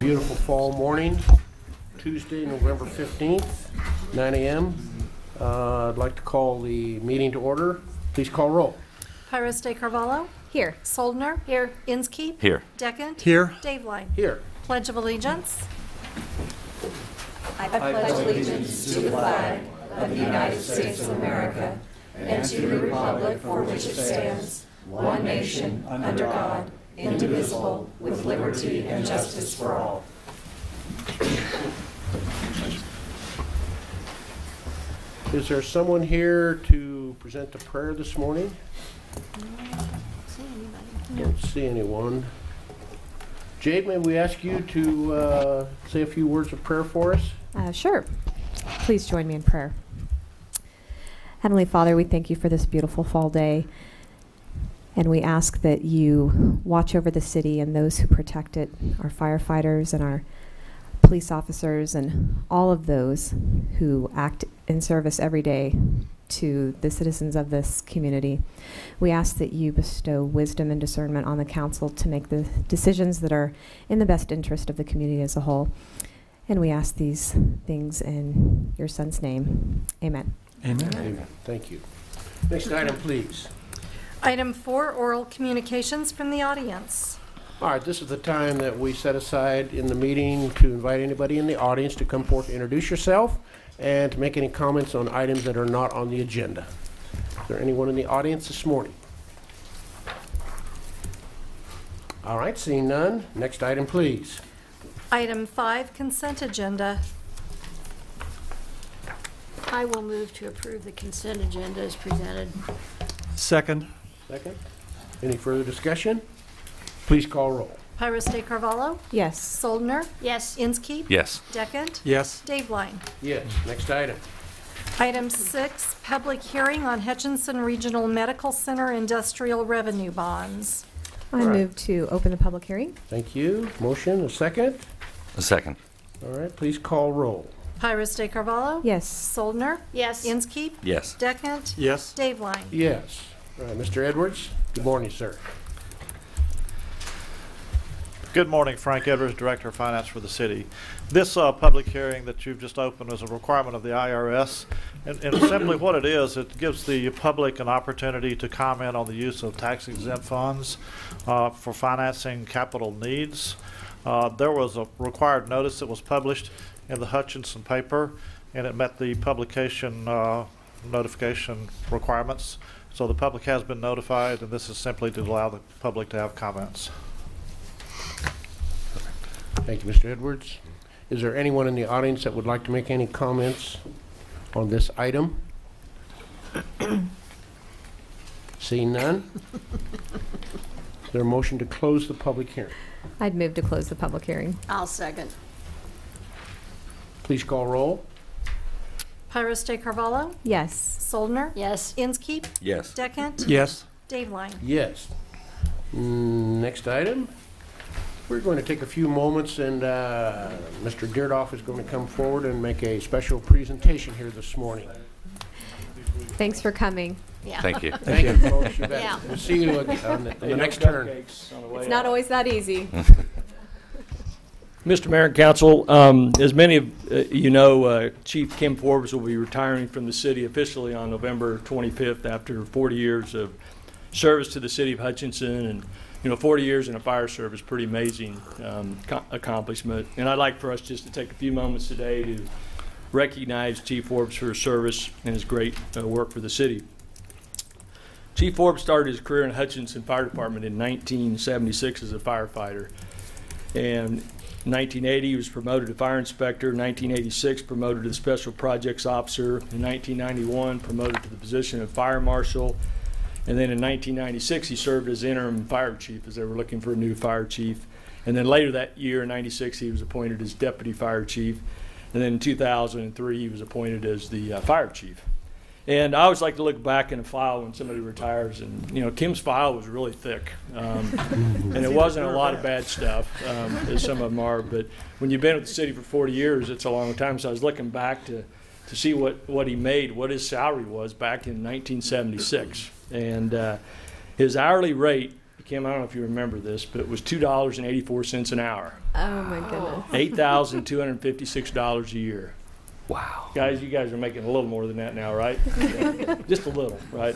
Beautiful fall morning, Tuesday, November 15th, 9 a.m. I'd like to call the meeting to order. Please call roll. Pyrus de Carvalho? Here. Soldner? Here. Inskeep? Here. Deckant? Here. Daveline? Here. Pledge of Allegiance? I pledge allegiance to the flag of the United States of America and to the republic for which it stands, one nation, under God, indivisible, with liberty and justice for all. Is there someone here to present the prayer this morning? Don't see anyone. Jade, may we ask you to say a few words of prayer for us? Sure. Please join me in prayer. Heavenly Father, we thank you for this beautiful fall day, and we ask that you watch over the city and those who protect it, our firefighters and our police officers and all of those who act in service every day to the citizens of this community. We ask that you bestow wisdom and discernment on the council to make the decisions that are in the best interest of the community as a whole. And we ask these things in your son's name. Amen. Amen. Amen. Thank you. Next item, please. Item 4, oral communications from the audience. All right, this is the time that we set aside in the meeting to invite anybody in the audience to come forth, introduce yourself, and to make any comments on items that are not on the agenda. Is there anyone in the audience this morning? All right, seeing none. Next item, please. Item 5, consent agenda. I will move to approve the consent agenda as presented. Second. Second. Any further discussion? Please call roll. Pyrus de Carvalho? Yes. Soldner? Yes. Inskeep? Yes. Deckant? Yes. Daveline? Yes. Next item. Item 6, public hearing on Hutchinson Regional Medical Center industrial revenue bonds. I Right. move to open the public hearing. Thank you. Motion, a second. A second. All right, please call roll. Pyrus de Carvalho? Yes. Soldner? Yes. Inskeep? Yes. Deckant? Yes. Daveline? Yes. All right, Mr. Edwards, good morning, sir. Good morning, Frank Edwards, Director of Finance for the city. This public hearing that you've just opened is a requirement of the IRS. And simply what it is, it gives the public an opportunity to comment on the use of tax-exempt funds for financing capital needs. There was a required notice that was published in the Hutchinson paper, and it met the publication notification requirements. So the public has been notified, and this is simply to allow the public to have comments. Thank you, Mr. Edwards. Is there anyone in the audience that would like to make any comments on this item? Seeing none. Is there a motion to close the public hearing? I'd move to close the public hearing. I'll second. Please call roll. Pyrus de Carvalho? Yes. Soldner? Yes. Inskeep? Yes. Deckant? Yes. Daveline? Yes. Next item. We're going to take a few moments, and Mr. Deardoff is going to come forward and make a special presentation here this morning. Thanks for coming. Yeah. Thank you. Thank you, folks. You bet. Yeah. We'll see you on the next turn. It's not always that easy. Mr. Mayor and Council, as many of you know, Chief Kim Forbes will be retiring from the city officially on November 25th after 40 years of service to the city of Hutchinson, and 40 years in a fire service, pretty amazing accomplishment. And I'd like for us just to take a few moments today to recognize Chief Forbes for his service and his great work for the city. Chief Forbes started his career in Hutchinson Fire Department in 1976 as a firefighter. And in 1980, he was promoted to fire inspector. In 1986, promoted to special projects officer. In 1991, promoted to the position of fire marshal. And then in 1996, he served as interim fire chief as they were looking for a new fire chief. And then later that year, in 96, he was appointed as deputy fire chief. And then in 2003, he was appointed as the fire chief. And I always like to look back in a file when somebody retires, and Kim's file was really thick, and it wasn't a lot of bad stuff, as some of them are. But when you've been with the city for 40 years, it's a long time. So I was looking back to see what he made, what his salary was back in 1976, and his hourly rate Kim, I don't know if you remember this, but it was $2.84 an hour. Oh, my goodness. $8,256 a year. Wow. Guys, you guys are making a little more than that now, right? Yeah. Just a little, right?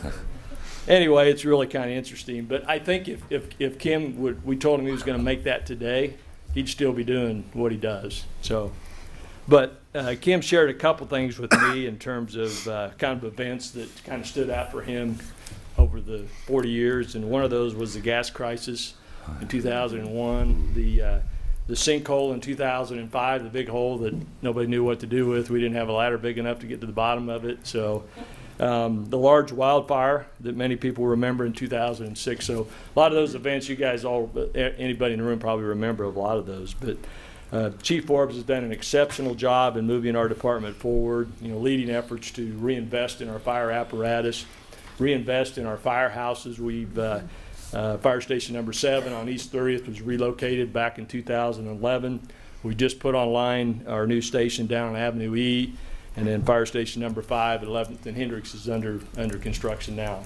Anyway, it's really kind of interesting. But I think if Kim we told him he was going to make that today, he'd still be doing what he does. So, but Kim shared a couple things with me in terms of kind of events that kind of stood out for him over the 40 years, and one of those was the gas crisis in 2001, the sinkhole in 2005, the big hole that nobody knew what to do with. We didn't have a ladder big enough to get to the bottom of it. So the large wildfire that many people remember in 2006. So a lot of those events, you guys all, anybody in the room probably remember a lot of those. But Chief Forbes has done an exceptional job in moving our department forward, leading efforts to reinvest in our fire apparatus, reinvest in our firehouses. We've Fire Station number 7 on East 30th was relocated back in 2011. We just put online our new station down on Avenue E, and then Fire Station number 5 at 11th and Hendricks is under construction now.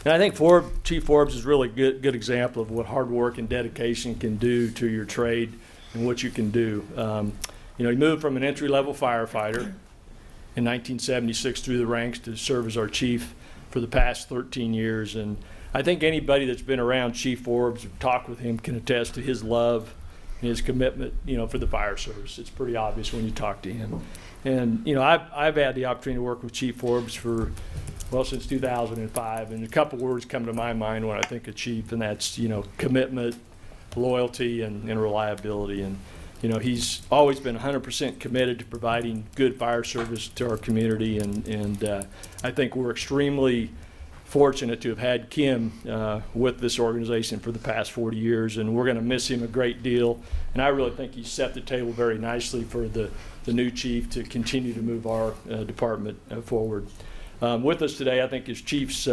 And I think Chief Forbes is really a good example of what hard work and dedication can do to your trade and what you can do. He moved from an entry-level firefighter in 1976 through the ranks to serve as our chief for the past 13 years. And I think anybody that's been around Chief Forbes or talked with him can attest to his love and his commitment, for the fire service. It's pretty obvious when you talk to him. And, I've had the opportunity to work with Chief Forbes since 2005. And a couple words come to my mind when I think of Chief, and that's, commitment, loyalty, and reliability. And, he's always been 100% committed to providing good fire service to our community. And I think we're extremely fortunate to have had Kim with this organization for the past 40 years, and we're going to miss him a great deal. And I really think he's set the table very nicely for the new chief to continue to move our department forward. With us today, I think, is Chief's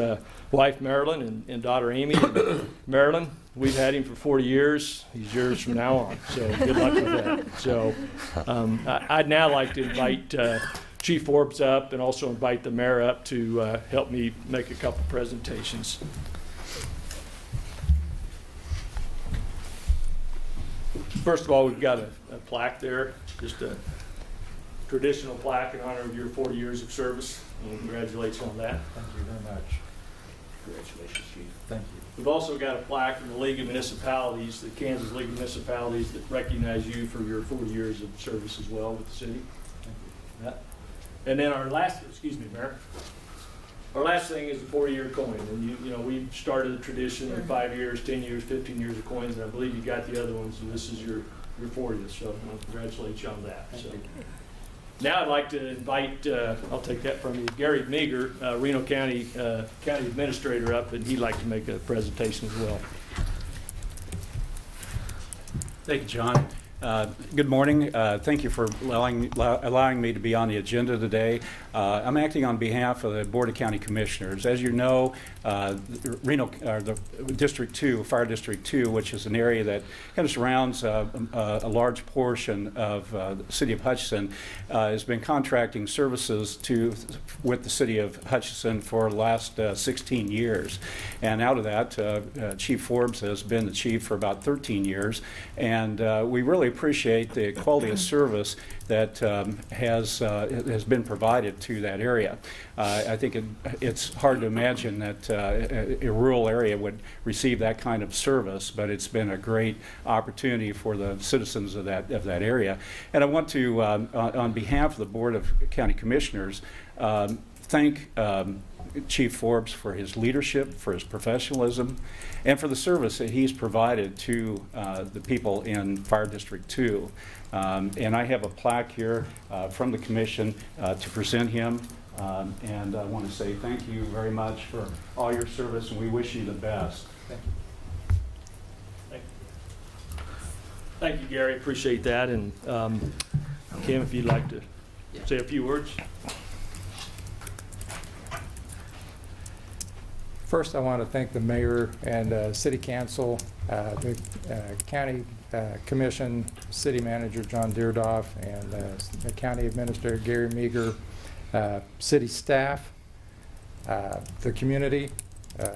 wife, Marilyn, and daughter, Amy. And Marilyn, we've had him for 40 years. He's yours from now on, so good luck with that. So I'd now like to invite Chief Forbes up and also invite the mayor up to help me make a couple presentations. First of all, we've got a plaque there, just a traditional plaque in honor of your 40 years of service. And congratulations on that. Thank you very much. Congratulations, Chief. Thank you. We've also got a plaque from the League of Municipalities, the Kansas League of Municipalities, that recognize you for your 40 years of service as well with the city. Thank you. Yeah. And then our last, Mayor. Our last thing is the 40-year coin. And we started a tradition of 5 years, 10 years, 15 years of coins, and I believe you got the other ones, and this is your 40th. So I want to congratulate you on that. So. Now I'd like to invite, I'll take that from you, Gary Meager, Reno County County Administrator, up, and he'd like to make a presentation as well. Thank you, John. Good morning. Thank you for allowing me to be on the agenda today. I'm acting on behalf of the Board of County Commissioners. As you know, the District 2, Fire District 2, which is an area that kind of surrounds a large portion of the city of Hutchinson, has been contracting services with the city of Hutchinson for the last 16 years. And out of that, Chief Forbes has been the chief for about 13 years. And we really appreciate the quality of service that has been provided to that area. I think it's hard to imagine that a rural area would receive that kind of service, but it's been a great opportunity for the citizens of that area. And I want to, on behalf of the Board of County Commissioners, thank Chief Forbes for his leadership, for his professionalism, and for the service that he's provided to the people in Fire District 2. And I have a plaque here from the Commission to present him. And I want to say thank you very much for all your service, and we wish you the best. Thank you. Thank you, Gary. Appreciate that. And Kim, if you'd like to say a few words. First, I want to thank the mayor and City Council, the County Commission, City Manager John Deerdoff, and the County Administrator Gary Meager, city staff, the community,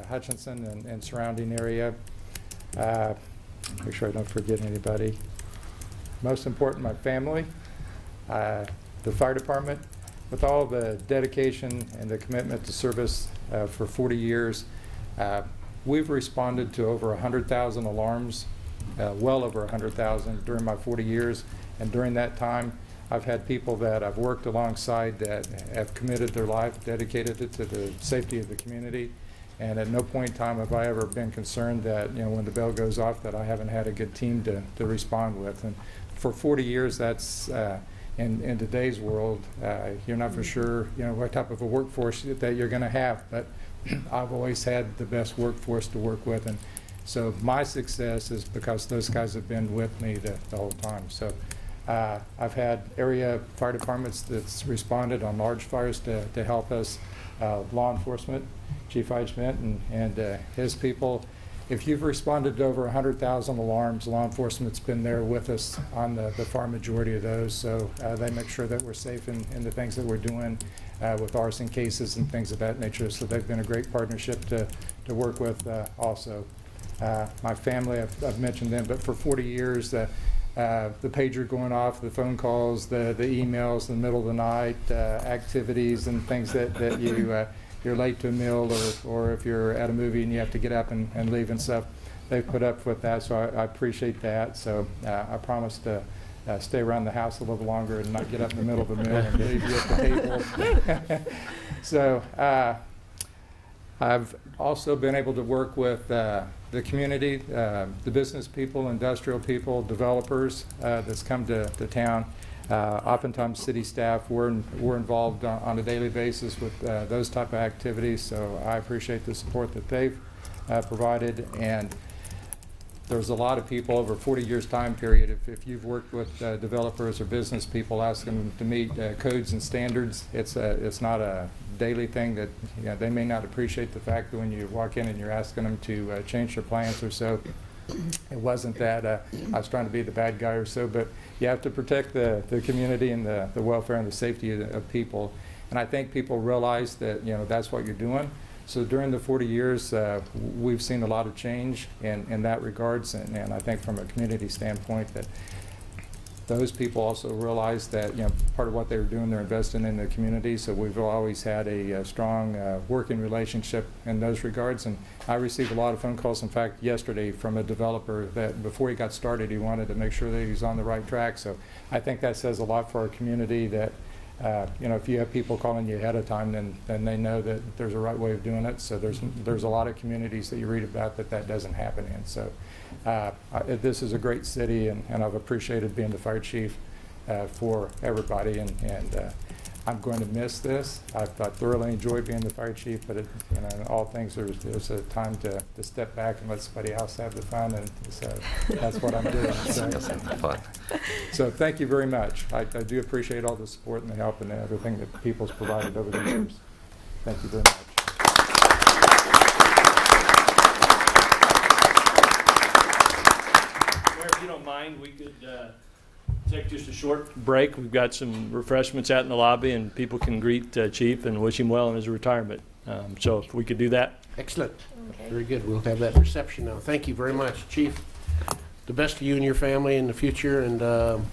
Hutchinson and surrounding area. Make sure I don't forget anybody. Most important, my family, the fire department. With all the dedication and the commitment to service for 40 years, we've responded to over 100,000 alarms, well over 100,000 during my 40 years. And during that time, I've had people that I've worked alongside that have committed their life, dedicated it to the safety of the community. And at no point in time have I ever been concerned that, when the bell goes off, that I haven't had a good team to respond with. And for 40 years, that's in today's world, you're not for sure, what type of a workforce that you're going to have. But I've always had the best workforce to work with, and so my success is because those guys have been with me the whole time. So I've had area fire departments that's responded on large fires to help us, law enforcement, Chief Hutchinson and his people. If you've responded to over 100,000 alarms, law enforcement's been there with us on the far majority of those. So they make sure that we're safe in the things that we're doing with arson cases and things of that nature. So they've been a great partnership to work with also. My family, I've mentioned them, but for 40 years, the pager going off, the phone calls, the emails in the middle of the night, activities and things that you're late to a meal, or if you're at a movie and you have to get up and leave and stuff, they've put up with that, so I appreciate that. So I promise to stay around the house a little longer and not get up in the middle of the meal and leave you at the table. So I've also been able to work with the community, the business people, industrial people, developers that's come to town. Oftentimes city staff, we're involved on a daily basis with those type of activities, so I appreciate the support that they've provided. And there's a lot of people over a 40 years time period, if you've worked with developers or business people, asking them to meet codes and standards, it's not a daily thing that they may not appreciate the fact that when you walk in and you're asking them to change their plans or so. It wasn't that I was trying to be the bad guy or so, but you have to protect the community and the welfare and the safety of people. And I think people realize that that's what you're doing. So during the 40 years, we've seen a lot of change in that regards, and I think from a community standpoint that those people also realize that part of what they were doing, they're investing in the community. So we've always had a strong working relationship in those regards. And I received a lot of phone calls, in fact, yesterday from a developer that before he got started, he wanted to make sure that he was on the right track. So I think that says a lot for our community that if you have people calling you ahead of time, then they know that there's a right way of doing it. So there's a lot of communities that you read about that doesn't happen in. So this is a great city, and I've appreciated being the fire chief for everybody. And I'm going to miss this. I thoroughly enjoy being the fire chief, but in all things, there's a time to step back and let somebody else have the fun, and so that's what I'm doing. So thank you very much. I do appreciate all the support and the help and everything that people's provided over the years. Thank you very much. Mayor, if you don't mind, we could take just a short break. We've got some refreshments out in the lobby, and people can greet Chief and wish him well in his retirement. So if we could do that. Excellent. Okay. Very good. We'll have that reception now. Thank you very much, Chief. The best to you and your family in the future. And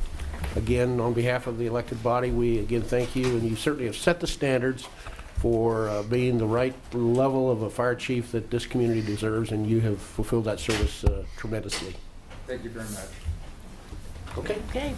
again, on behalf of the elected body, we again thank you. And you certainly have set the standards for being the right level of a fire chief that this community deserves, and you have fulfilled that service tremendously. Thank you very much. Okay. Okay.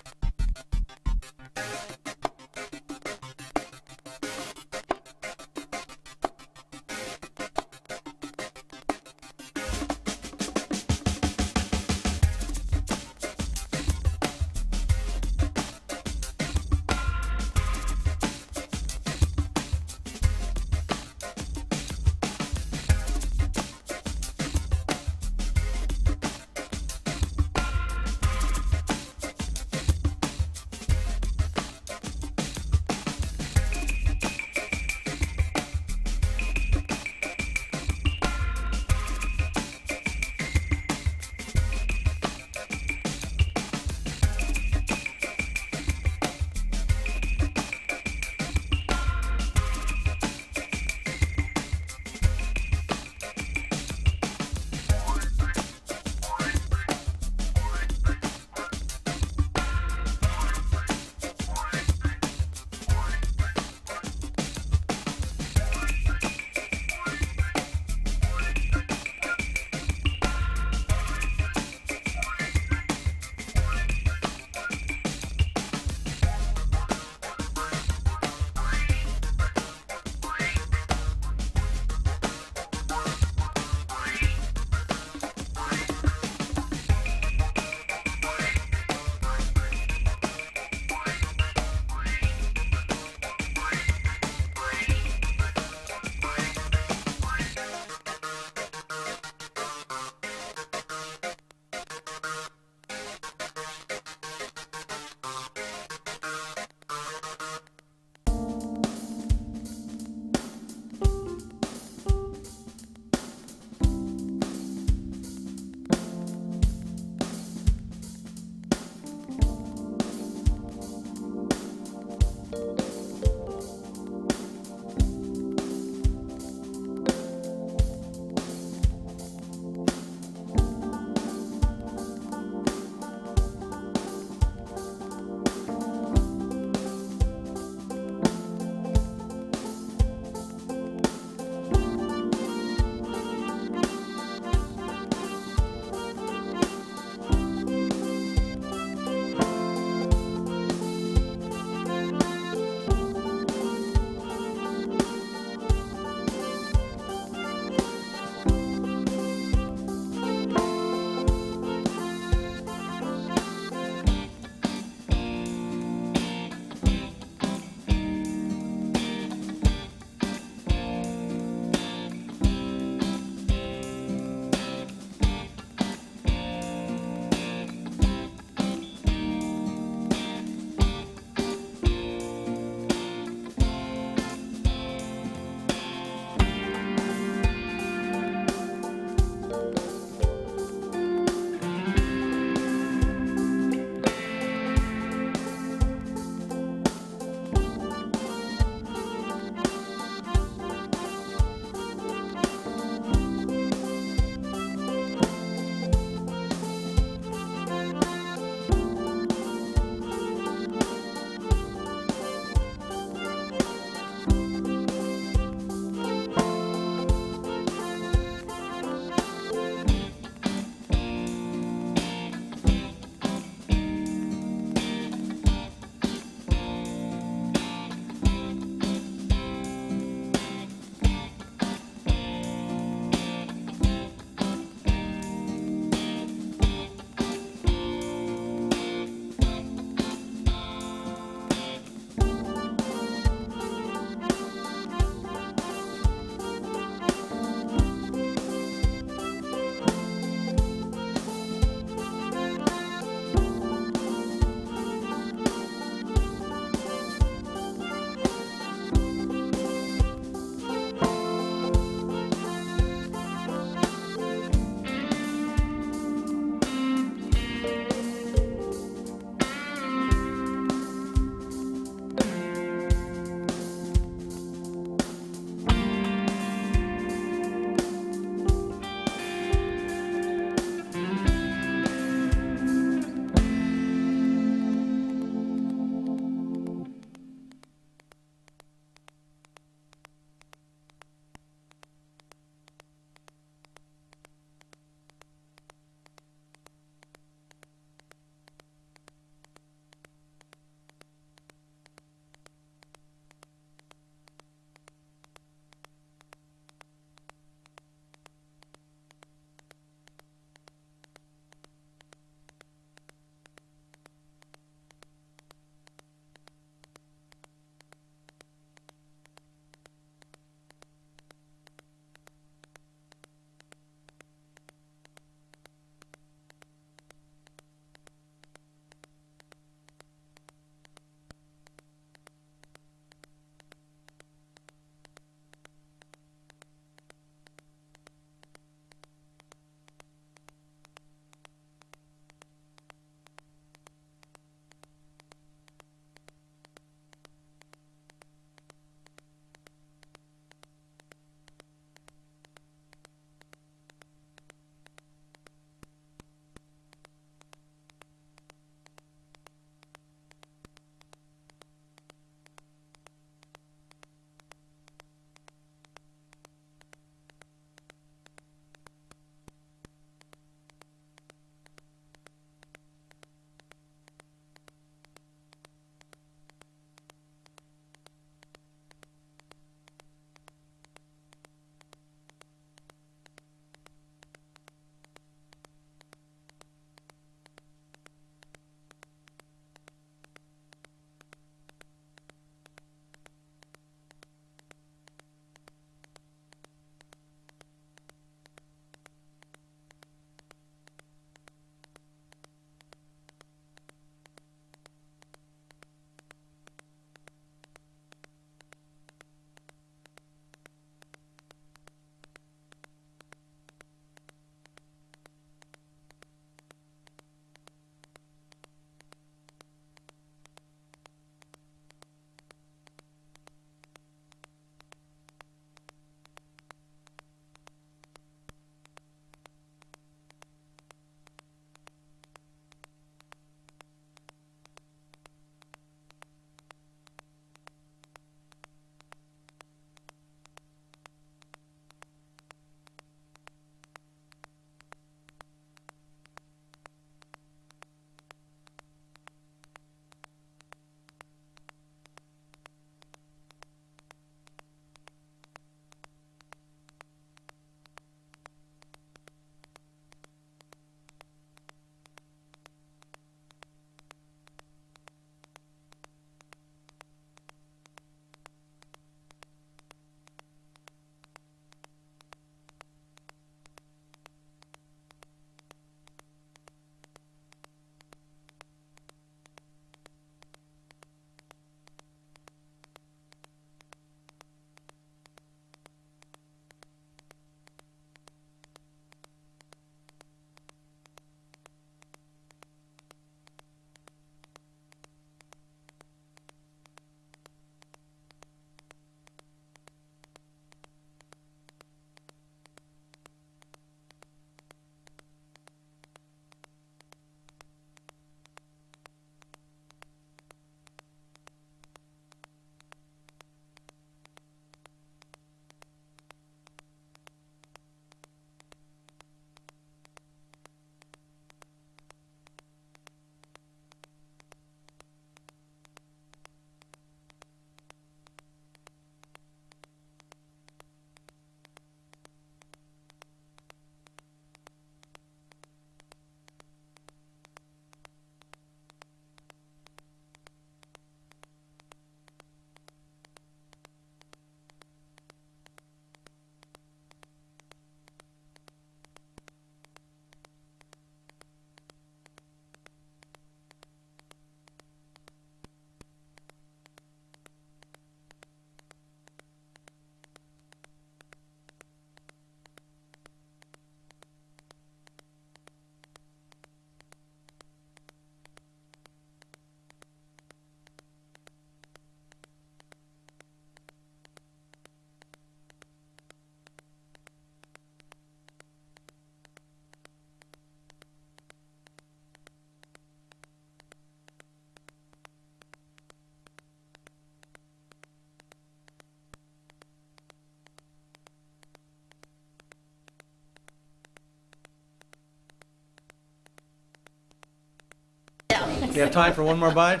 You have time for one more bite?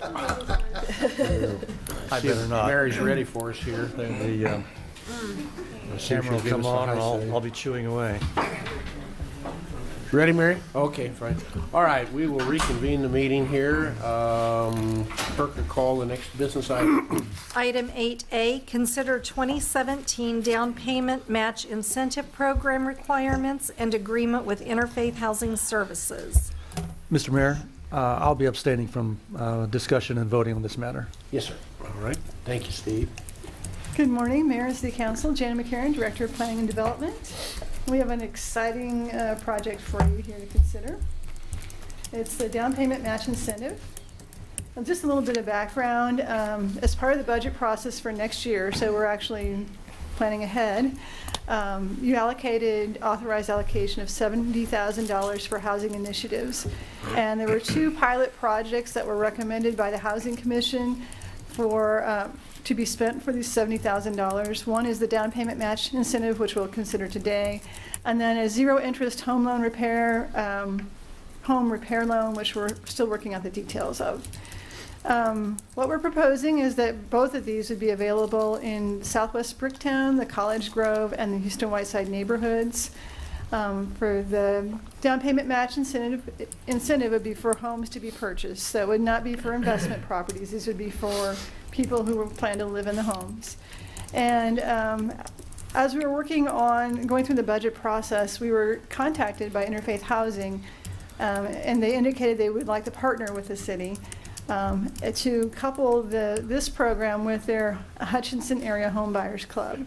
I better not. Mary's ready for us here. The camera will come on and I'll be chewing away. Ready, Mary? Okay, fine. All right, we will reconvene the meeting here. Clerk will call the next business item. Item 8A, consider 2017 down payment match incentive program requirements and agreement with Interfaith Housing Services. Mr. Mayor, I'll be abstaining from discussion and voting on this matter. Yes, sir. All right. Thank you, Steve. Good morning, Mayor and City Council. Janet McCarron, Director of Planning and Development. We have an exciting project for you here to consider. It's the down payment match incentive. And just a little bit of background. As part of the budget process for next year, so we're actually planning ahead, you authorized allocation of $70,000 for housing initiatives. And there were 2 pilot projects that were recommended by the Housing Commission for to be spent for these $70,000. One is the down payment match incentive, which we'll consider today, and then a zero interest home loan repair, home repair loan, which we're still working out the details of. What we're proposing is that both of these would be available in Southwest Bricktown, the College Grove, and the Houston Whiteside neighborhoods. For the down payment match incentive would be for homes to be purchased. So it would not be for investment properties. These would be for people who plan to live in the homes. And as we were working on going through the budget process, we were contacted by Interfaith Housing, and they indicated they would like to partner with the city to couple this program with their Hutchinson Area Home Buyers Club.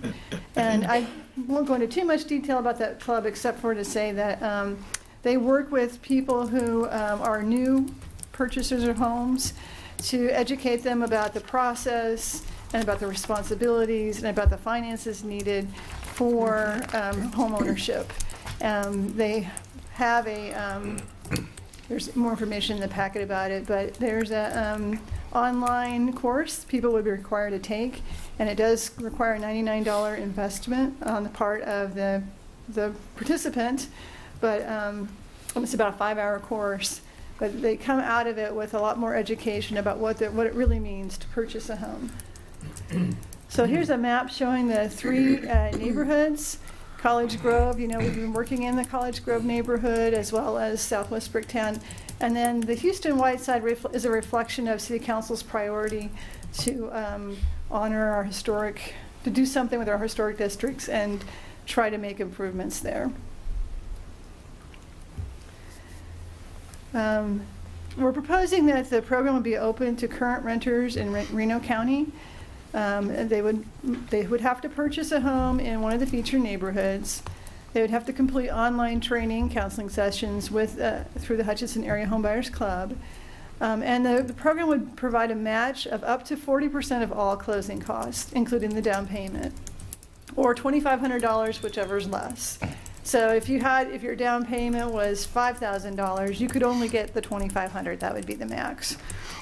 And I won't go into too much detail about that club except for to say that they work with people who are new purchasers of homes to educate them about the process and about the responsibilities and about the finances needed for home ownership. They have there's more information in the packet about it, but there's a online course people would be required to take, and it does require a $99 investment on the part of the participant, but it's about a 5-hour course. But they come out of it with a lot more education about what it really means to purchase a home. So here's a map showing the 3 neighborhoods. College Grove, we've been working in the College Grove neighborhood as well as Southwest Bricktown. And then the Houston Whiteside is a reflection of City Council's priority to honor our to do something with our historic districts and try to make improvements there. We're proposing that the program would be open to current renters in Reno County. They would have to purchase a home in one of the featured neighborhoods. They would have to complete online training, counseling sessions through the Hutchinson Area Home Buyers Club. And the program would provide a match of up to 40% of all closing costs, including the down payment, or $2,500, whichever is less. So if your down payment was $5,000, you could only get the $2,500. That would be the max.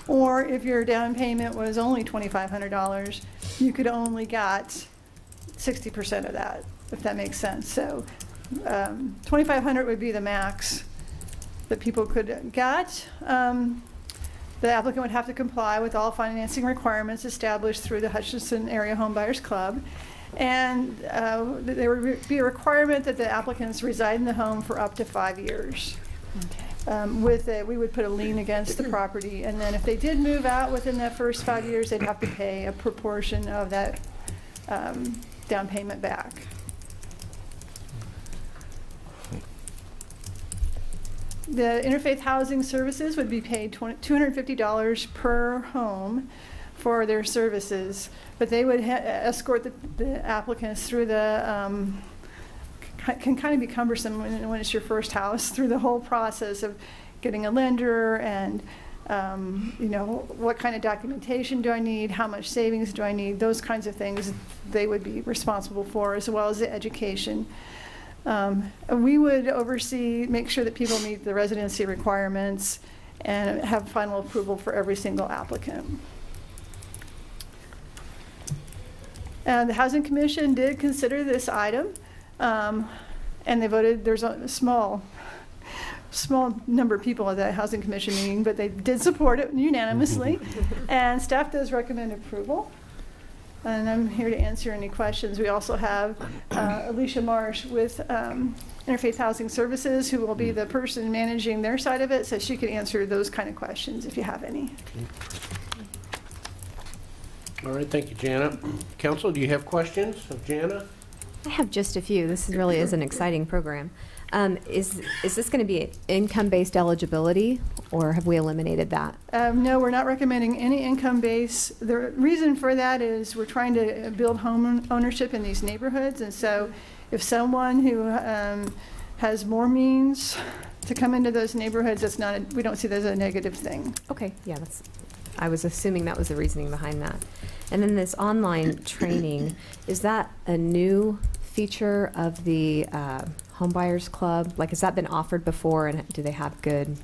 Or if your down payment was only $2,500, you could only got 60% of that, if that makes sense. So $2,500 would be the max that people could get. The applicant would have to comply with all financing requirements established through the Hutchinson Area Home Buyers Club. And there would be a requirement that the applicants reside in the home for up to 5 years. Okay. We would put a lien against the property, and then if they did move out within that first 5 years, they'd have to pay a proportion of that down payment back. The Interfaith Housing Services would be paid $250 per home for their services, but they would escort the applicants through the can kind of be cumbersome when it's your first house, through the whole process of getting a lender and what kind of documentation do I need, how much savings do I need, those kinds of things they would be responsible for, as well as the education. We would make sure that people meet the residency requirements and have final approval for every single applicant. The Housing Commission did consider this item, and they voted. There's a small small number of people at that Housing Commission meeting, but they did support it unanimously. And staff does recommend approval. And I'm here to answer any questions. We also have Alicia Marsh with Interfaith Housing Services, who will be the person managing their side of it, so she could answer those kind of questions if you have any. All right, thank you, Jana. Council, do you have questions of Jana? I have just a few. This really is an exciting program. Is this going to be income-based eligibility, or have we eliminated that? No, we're not recommending any income base. The reason for that is we're trying to build home ownership in these neighborhoods, and so if someone who has more means to come into those neighborhoods, we don't see that as a negative thing. Okay, yeah, I was assuming that was the reasoning behind that. And then this online training, is that a new feature of the Home Buyers Club? Like, has that been offered before, and do they have good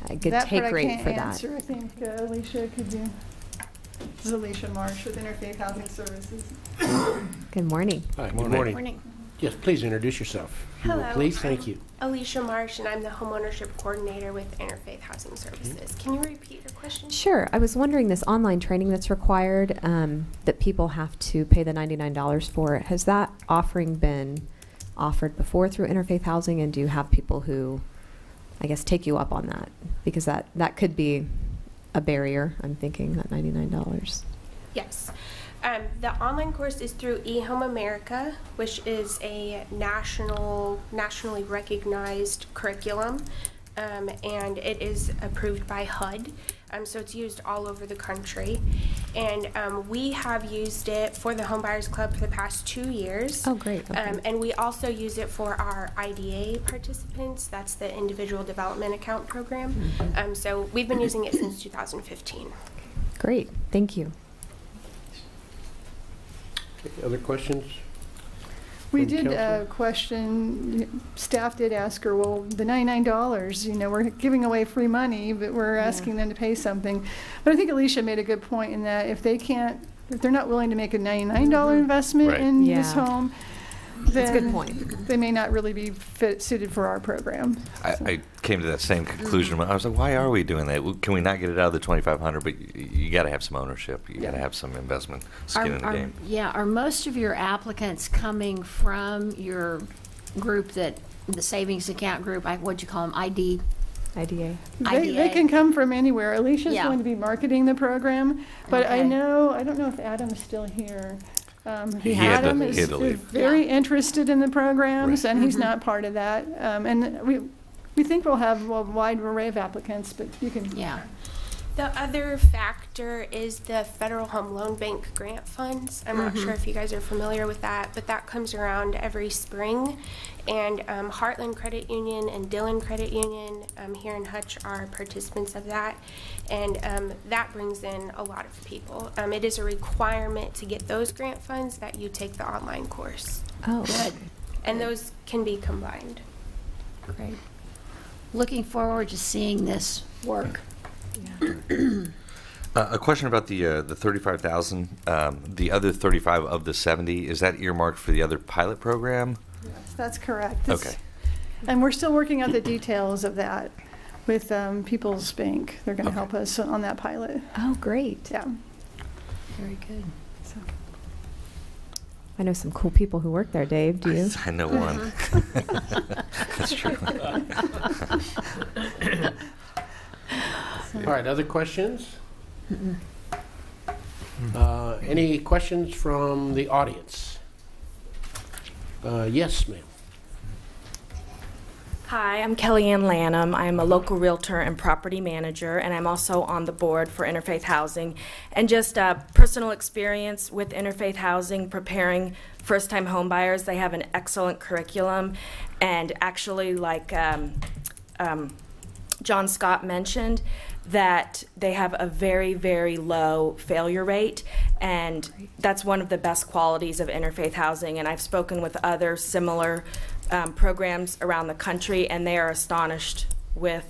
take rate for that? Answer. I think Alicia could do. This is Alicia Marsh with Interfaith Housing Services. Good morning. Hi, good morning. Yes, please introduce yourself. Hello. Please, thank you. Alicia Marsh, and I'm the Homeownership Coordinator with Interfaith Housing Services. Can you repeat your question? Sure. I was wondering, this online training that's required, that people have to pay the $99 for, has that offering been offered before through Interfaith Housing, and do you have people who, I guess, take you up on that? Because that could be a barrier, I'm thinking, that $99. Yes. The online course is through eHome America, which is a nationally recognized curriculum, and it is approved by HUD, so it's used all over the country. And we have used it for the Home Buyers Club for the past 2 years. Oh, great. Okay. And we also use it for our IDA participants. That's the Individual Development Account Program. So we've been using it since 2015. Great. Thank you. Okay, other questions? We did question, staff did ask her, well, the $99, we're giving away free money, but we're asking them to pay something. But I think Alicia made a good point in that if they're not willing to make a $99 investment in this home, then that's a good point. They may not really be suited for our program. I came to that same conclusion. I was like, why are we doing that? Can we not get it out of the $2,500? But you got to have some ownership. You got to have some investment skin in the game. Yeah. Are most of your applicants coming from your group, the savings account group? What'd you call them? IDA. They can come from anywhere. Alicia's going to be marketing the program, but I don't know if Adam's still here. Adam is very interested in the programs, and he's not part of that. And we think we'll have a wide array of applicants, but you can. Yeah. The other factor is the Federal Home Loan Bank grant funds. I'm not sure if you guys are familiar with that, but that comes around every spring. And Heartland Credit Union and Dillon Credit Union here in Hutch are participants of that. And that brings in a lot of people. It is a requirement to get those grant funds that you take the online course. Oh, good. And those can be combined. Great. Looking forward to seeing this work. A question about the 35,000. The other 35 of the 70, is that earmarked for the other pilot program? Yes, that's correct. Okay. And we're still working out the details of that with People's Bank. They're going to help us on that pilot. Oh, great. Yeah. Very good. So. I know some cool people who work there, Dave. Do you? I know one. That's true. All right, other questions? Any questions from the audience? Yes, ma'am. Hi, I'm Kellyanne Lanham. I'm a local realtor and property manager, and I'm also on the board for Interfaith Housing. And just personal experience with Interfaith Housing, preparing first-time home buyers. They have an excellent curriculum, and actually, like John Scott mentioned, that they have a very, very low failure rate, and that's one of the best qualities of Interfaith Housing. And I've spoken with other similar programs around the country, and they are astonished with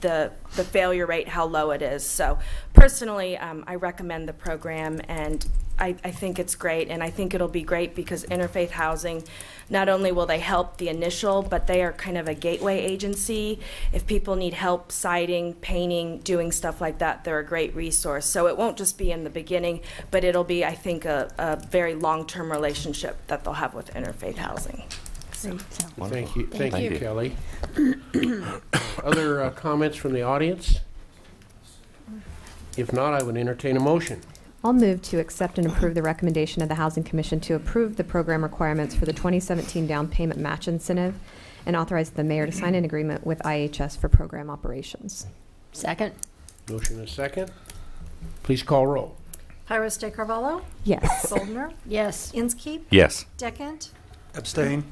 the failure rate, how low it is. So personally, I recommend the program, and I think it's great, and I think it'll be great because Interfaith Housing, not only will they help the initial, but they are kind of a gateway agency. If people need help siding, painting, doing stuff like that, they're a great resource. So it won't just be in the beginning, but it'll be, I think, a very long-term relationship that they'll have with Interfaith Housing. So. Thank you. Thank you, Kelly. Other comments from the audience? If not, I would entertain a motion. I'll move to accept and approve the recommendation of the Housing Commission to approve the program requirements for the 2017 down payment match incentive and authorize the mayor to sign an agreement with IHS for program operations. Second. Motion and second. Please call roll. Pyrus de Carvalho? Yes. Soldner? Yes. Inskeep? Yes. Deckent? Abstain.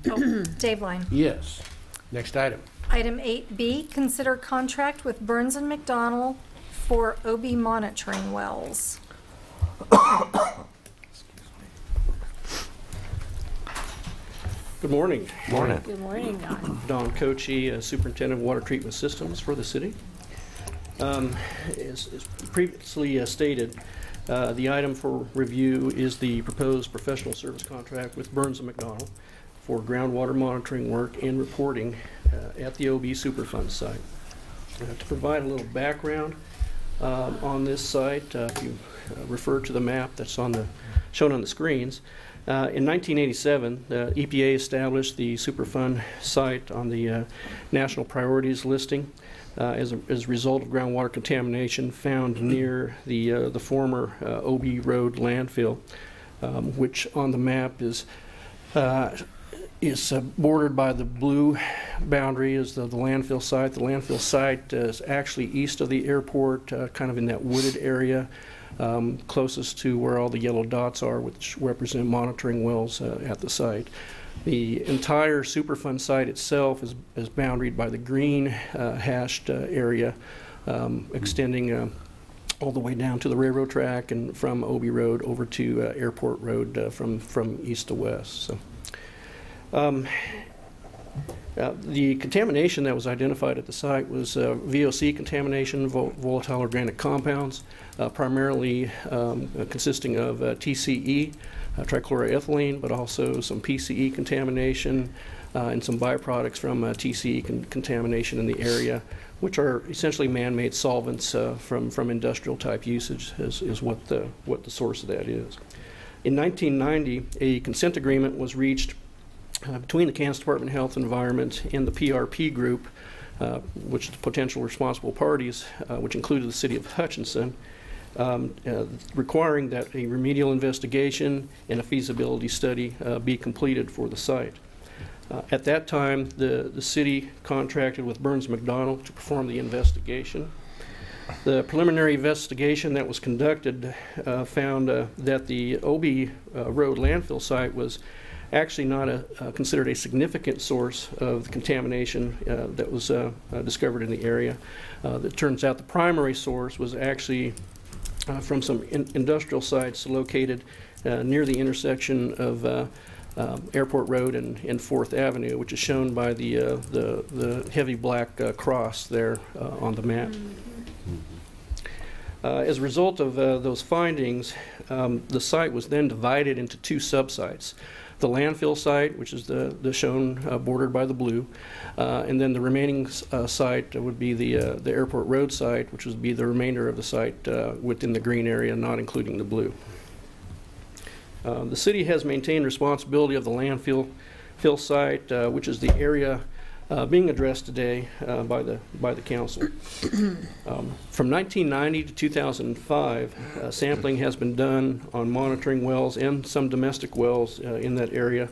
Dave Line. Yes. Next item. Item 8B, consider contract with Burns & McDonnell for OB monitoring wells. Good morning. Morning. Good morning, Don. Don Kochi, Superintendent of Water Treatment Systems for the city. As previously stated, the item for review is the proposed professional service contract with Burns & McDonnell for groundwater monitoring work and reporting at the OB Superfund site. To provide a little background on this site, if you refer to the map that's shown on the screens, in 1987, the EPA established the Superfund site on the national priorities listing as a result of groundwater contamination found near the former OB Road landfill, which on the map is bordered by the blue boundary is the landfill site. The landfill site is actually east of the airport, kind of in that wooded area, closest to where all the yellow dots are, which represent monitoring wells at the site. The entire Superfund site itself is boundaried by the green hashed area, extending all the way down to the railroad track and from OB Road over to Airport Road from east to west. So. The contamination that was identified at the site was VOC contamination, volatile organic compounds, primarily consisting of TCE, trichloroethylene, but also some PCE contamination and some byproducts from TCE contamination in the area, which are essentially man-made solvents from industrial type usage is what the source of that is. In 1990, a consent agreement was reached between the Kansas Department of Health and Environment and the PRP group, which is the potential responsible parties, which included the city of Hutchinson, requiring that a remedial investigation and a feasibility study be completed for the site. At that time, the city contracted with Burns & McDonnell to perform the investigation. The preliminary investigation that was conducted found that the OB Road landfill site was actually not considered a significant source of the contamination that was discovered in the area. It turns out the primary source was actually from some industrial sites located near the intersection of Airport Road and 4th Avenue, which is shown by the heavy black cross there on the map. As a result of those findings, the site was then divided into two subsites. The landfill site, which is the shown bordered by the blue, and then the remaining site would be the Airport Road site, which would be the remainder of the site within the green area, not including the blue. The city has maintained responsibility of the landfill site, which is the area being addressed today by the council. From 1990 to 2005, sampling has been done on monitoring wells and some domestic wells in that area,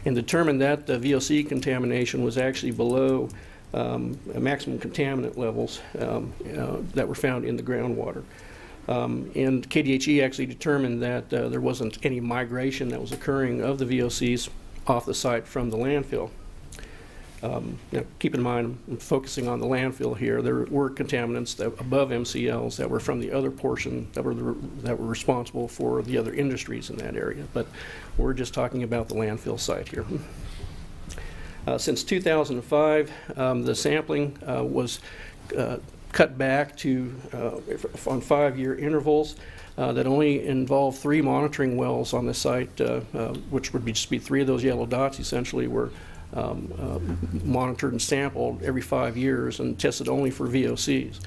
and determined that the VOC contamination was actually below maximum contaminant levels that were found in the groundwater. And KDHE actually determined that there wasn't any migration that was occurring of the VOCs off the site from the landfill. Now, keep in mind, I'm focusing on the landfill here. There were contaminants that above MCLs that were from the other portion that were responsible for the other industries in that area. But we're just talking about the landfill site here. Since 2005, the sampling was cut back to on 5-year intervals. that only involve 3 monitoring wells on the site, which would just be 3 of those yellow dots essentially were monitored and sampled every 5 years and tested only for VOCs.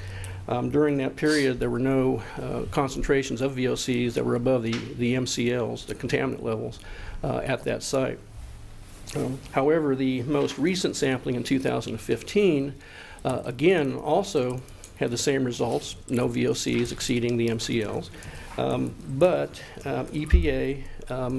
During that period, there were no concentrations of VOCs that were above the MCLs, the contaminant levels, at that site. However, the most recent sampling in 2015, again, also had the same results, no VOCs exceeding the MCLs. But EPA,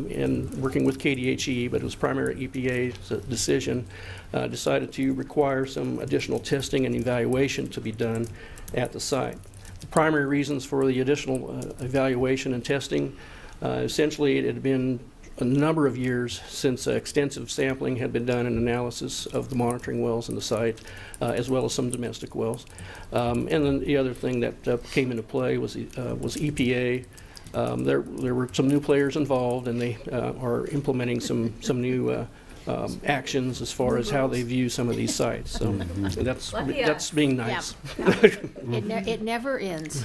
in working with KDHE, but it was primarily EPA's decision, decided to require some additional testing and evaluation to be done at the site. The primary reasons for the additional evaluation and testing, essentially it had been a number of years since extensive sampling had been done and analysis of the monitoring wells in the site, as well as some domestic wells. And then the other thing that came into play was EPA. There were some new players involved, and they are implementing some new actions as far as how they view some of these sites. So that's being nice. Yeah. It never ends.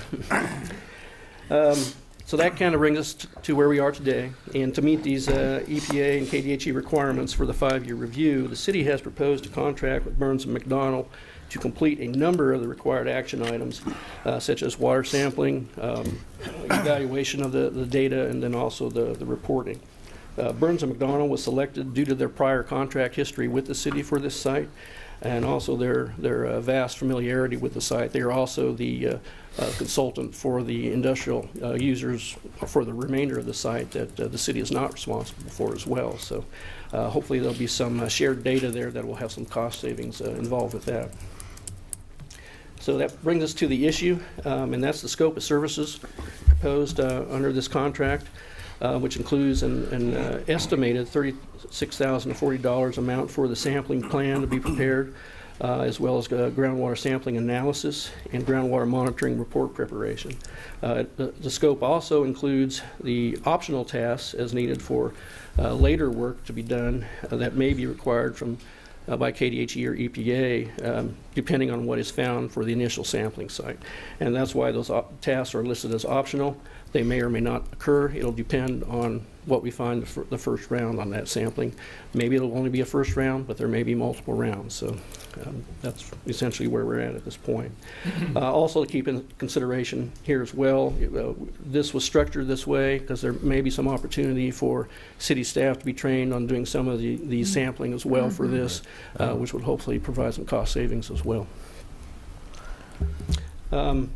So that kind of brings us to where we are today. And to meet these EPA and KDHE requirements for the 5-year review, the city has proposed a contract with Burns & McDonnell to complete a number of the required action items, such as water sampling, evaluation of the data, and then also the reporting. Burns & McDonnell was selected due to their prior contract history with the city for this site, and also their vast familiarity with the site. They are also the consultant for the industrial users for the remainder of the site that the city is not responsible for as well. So hopefully there'll be some shared data there that will have some cost savings involved with that. So that brings us to the issue, and that's the scope of services proposed under this contract, which includes an estimated $36,040 amount for the sampling plan to be prepared, as well as groundwater sampling analysis and groundwater monitoring report preparation. The scope also includes the optional tasks as needed for later work to be done that may be required by KDHE or EPA, depending on what is found for the initial sampling site. And that's why those tasks are listed as optional. They may or may not occur. It'll depend on what we find the first round on that sampling. Maybe it'll only be a first round, but there may be multiple rounds. So that's essentially where we're at this point. Also to keep in consideration here as well, this was structured this way because there may be some opportunity for city staff to be trained on doing some of the sampling as well for this, which would hopefully provide some cost savings as well. The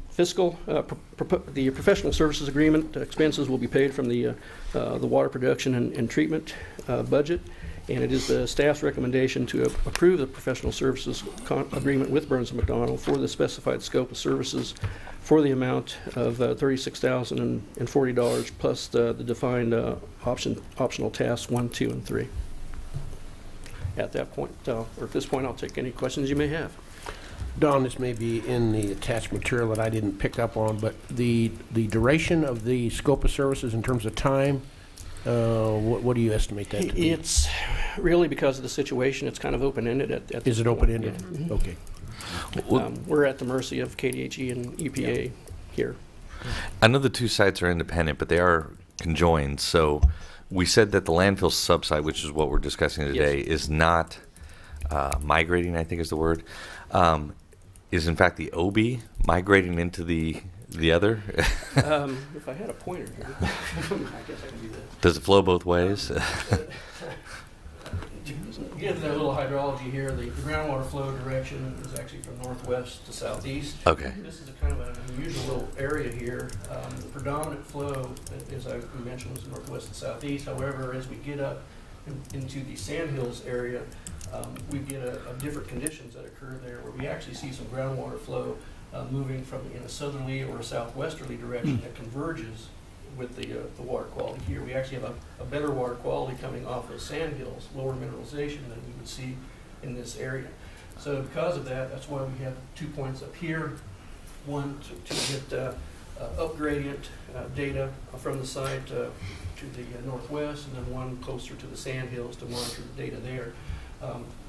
professional services agreement expenses will be paid from the water production and treatment budget, and it is the staff's recommendation to approve the professional services agreement with Burns & McDonnell for the specified scope of services for the amount of $36,040 plus the defined optional tasks 1, 2, and 3. At that point, or at this point, I'll take any questions you may have. Don, this may be in the attached material that I didn't pick up on, but the duration of the scope of services in terms of time, what do you estimate that to be? It's really because of the situation. It's kind of open-ended. Is it open-ended? Yeah. Okay. We're at the mercy of KDHE and EPA here. I know the two sites are independent, but they are conjoined. So we said that the landfill subsite, which is what we're discussing today, is not migrating, I think is the word. Is in fact the OB migrating into the other? If I had a pointer here, I guess I could do that. Does it flow both ways? Give that little hydrology here. The groundwater flow direction is actually from northwest to southeast. Okay. This is a kind of an unusual little area here. The predominant flow, as I mentioned, is northwest to southeast. However, as we get up into the Sandhills area, we get different conditions that occur there where we actually see some groundwater flow moving from in a southerly or a southwesterly direction that converges with the water quality here. We actually have a better water quality coming off of Sandhills, lower mineralization than we would see in this area. So because of that, that's why we have 2 points up here. One to get up gradient data from the site to the northwest, and then one closer to the Sandhills to monitor the data there.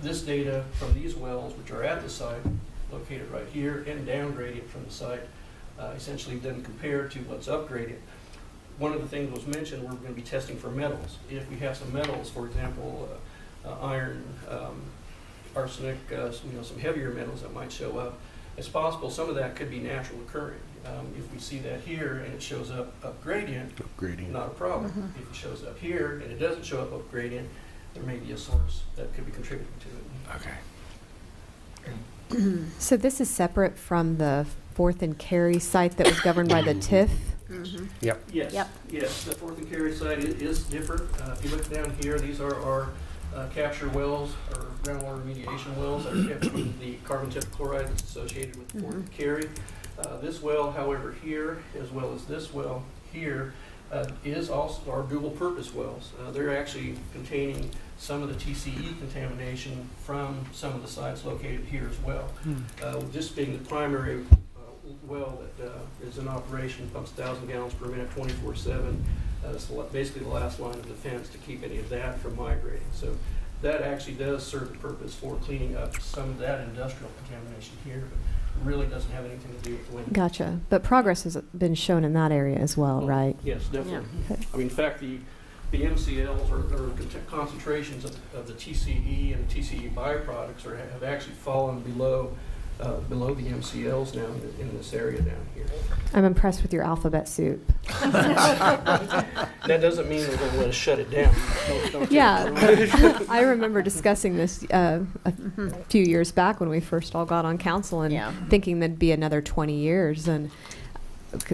This data from these wells, which are at the site, located right here, and down gradient from the site, essentially then compared to what's up gradient. one of the things was mentioned, we're going to be testing for metals. If we have some metals, for example, iron, arsenic, some heavier metals that might show up, it's possible some of that could be natural occurring. If we see that here and it shows up gradient, not a problem. If it shows up here and it doesn't show up gradient, there may be a source that could be contributing to it. Okay. So this is separate from the 4th and Cary site that was governed by the TIF? Yep. Yes. Yep. Yes, the 4th and Cary site is different. If you look down here, these are our capture wells or groundwater remediation wells that are capturing the carbon tetrachloride that's associated with the 4th and Cary. This well, however, here, as well as this well here, is also our dual purpose wells. They're actually containing some of the TCE contamination from some of the sites located here as well. This being the primary well that is in operation, pumps 1,000 gallons per minute 24/7. It's basically the last line of defense to keep any of that from migrating. So that actually does serve the purpose for cleaning up some of that industrial contamination here, but really doesn't have anything to do with the wind. Gotcha. But progress has been shown in that area as well, right? Yes, definitely. Yeah. Okay. I mean, in fact, the MCLs or concentrations of the TCE and the TCE byproducts have actually fallen below the MCLs now in this area down here. I'm impressed with your alphabet soup. That doesn't mean we're going to let us shut it down. Don't Yeah, I remember discussing this a few years back when we first all got on council and thinking there'd be another 20 years, and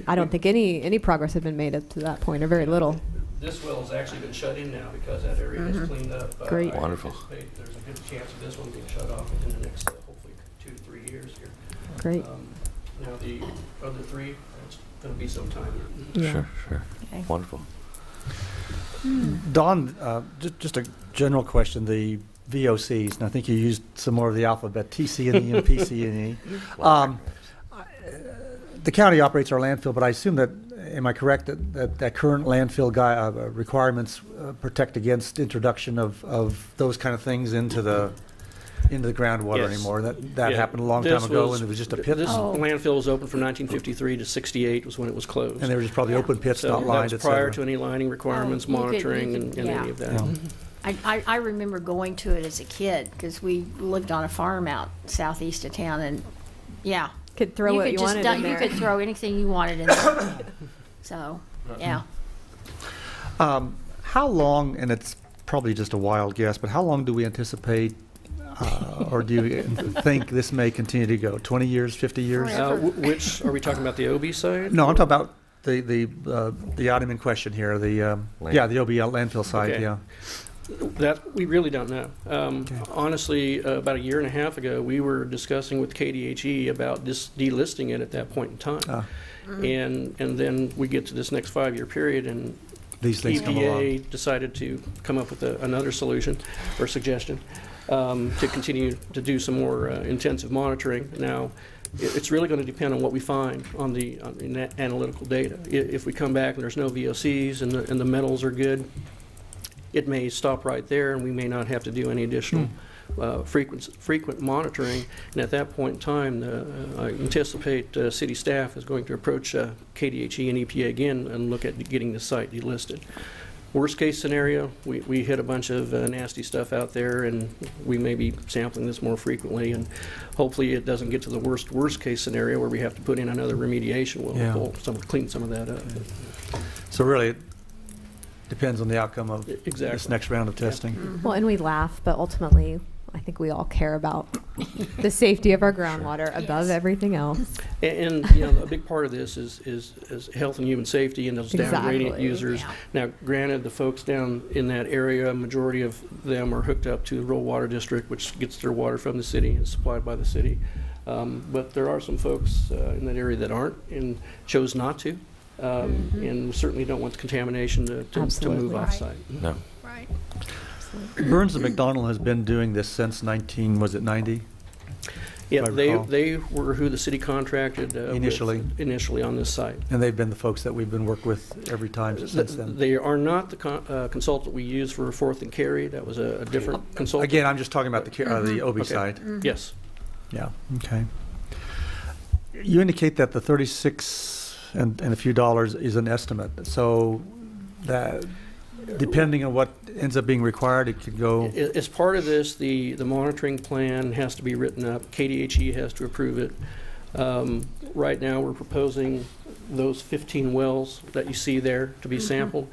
I don't think any progress had been made up to that point, or very little. This well has actually been shut in now because that area is cleaned up. Great. I Wonderful. anticipate there's a good chance of this one being shut off within the next, hopefully, 2 to 3 years here. Great. Now the other 3, it's going to be some time. Sure. Okay. Wonderful. Don, just a general question, the VOCs, and I think you used some more of the alphabet, TC&E and PC&E. The county operates our landfill, but I assume that, am I correct, that current landfill requirements protect against introduction of those kind of things into the groundwater anymore? That happened a long time ago, and it was just a pit. This landfill was open from 1953 to 68 was when it was closed. And they were just probably open pits, so not lined, that was prior to any lining requirements, monitoring, and any of that. Yeah. I remember going to it as a kid because we lived on a farm out southeast of town, and could throw what you wanted in there. You could throw anything you wanted in there. So, yeah. How long, and it's probably just a wild guess, but how long do we anticipate, or do you think this may continue to go? 20 years, 50 years? Which, are we talking about the OB side? No, I'm talking about the item in question here, the OB landfill site, Okay. That we really don't know. Honestly, about a year and a half ago, we were discussing with KDHE about delisting it at that point in time. And then we get to this next 5-year period, and these things come along. EPA decided to come up with another solution or suggestion to continue to do some more intensive monitoring. Now, it's really going to depend on what we find on the analytical data. If we come back and there's no VOCs and the metals are good, it may stop right there, and we may not have to do any additional frequent monitoring. And at that point in time, I anticipate city staff is going to approach KDHE and EPA again and look at getting the site delisted. Worst case scenario, we hit a bunch of nasty stuff out there, and we may be sampling this more frequently, and hopefully it doesn't get to the worst case scenario where we have to put in another remediation well to clean some of that up. So really, it depends on the outcome of this next round of testing. Well, and we laugh, but ultimately, I think we all care about the safety of our groundwater above everything else. And a big part of this is health and human safety and those down gradient users. Now, granted, the folks down in that area, majority of them are hooked up to the rural water district, which gets their water from the city and supplied by the city. But there are some folks in that area that aren't and chose not to. And certainly don't want the contamination to move off-site. No. Right. Burns and McDonald has been doing this since 1990? Yeah, they were who the city contracted initially on this site. And they've been the folks that we've been working with every time since then? They are not the consultant we used for 4th and Cary. That was a different consultant. Again, I'm just talking about the OB side. Yes. Yeah, okay. You indicate that the 36 and a few dollars is an estimate. So that, depending on what ends up being required, it could go. As part of this, the monitoring plan has to be written up. KDHE has to approve it. Right now, we're proposing those 15 wells that you see there to be sampled.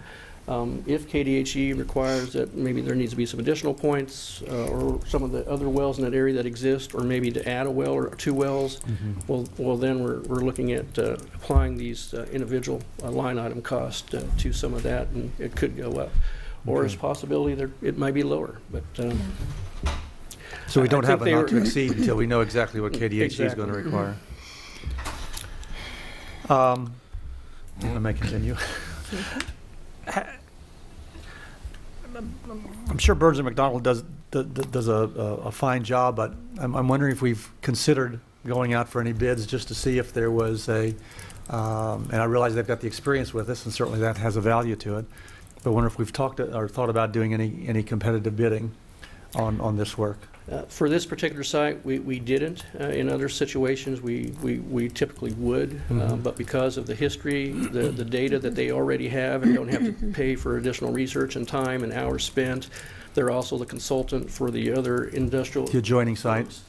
If KDHE requires that maybe there needs to be some additional points or some of the other wells in that area that exist, or maybe to add a well or 2 wells, well, then we're looking at applying these individual line item costs to some of that, and it could go up. Or as a possibility, it might be lower. But so we don't have a not to exceed until we know exactly what KDHE is going to require. I may continue. I'm sure Burns and McDonald does a fine job, but I'm wondering if we've considered going out for any bids just to see if there was a, and I realize they've got the experience with this, and certainly that has a value to it, but I wonder if we've talked or thought about doing any competitive bidding on this work. For this particular site, we didn't. In other situations, we typically would, but because of the history, the data that they already have and don't have to pay for additional research and time and hours spent, they're also the consultant for the other industrial. The adjoining sites.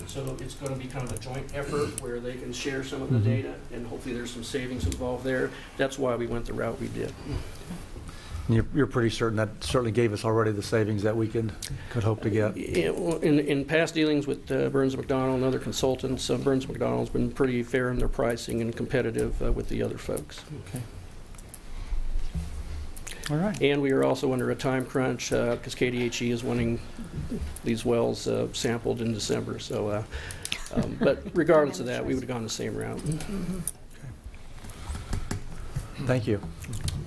So it's going to be kind of a joint effort where they can share some of the data, and hopefully there's some savings involved there. That's why we went the route we did. You're pretty certain that certainly gave us already the savings that we could hope to get. Yeah, well, in past dealings with Burns McDonald and other consultants, Burns McDonald's been pretty fair in their pricing and competitive with the other folks. Okay. All right. And we are also under a time crunch because KDHE is wanting these wells sampled in December. So, but regardless of that, we would have gone the same route. Thank you.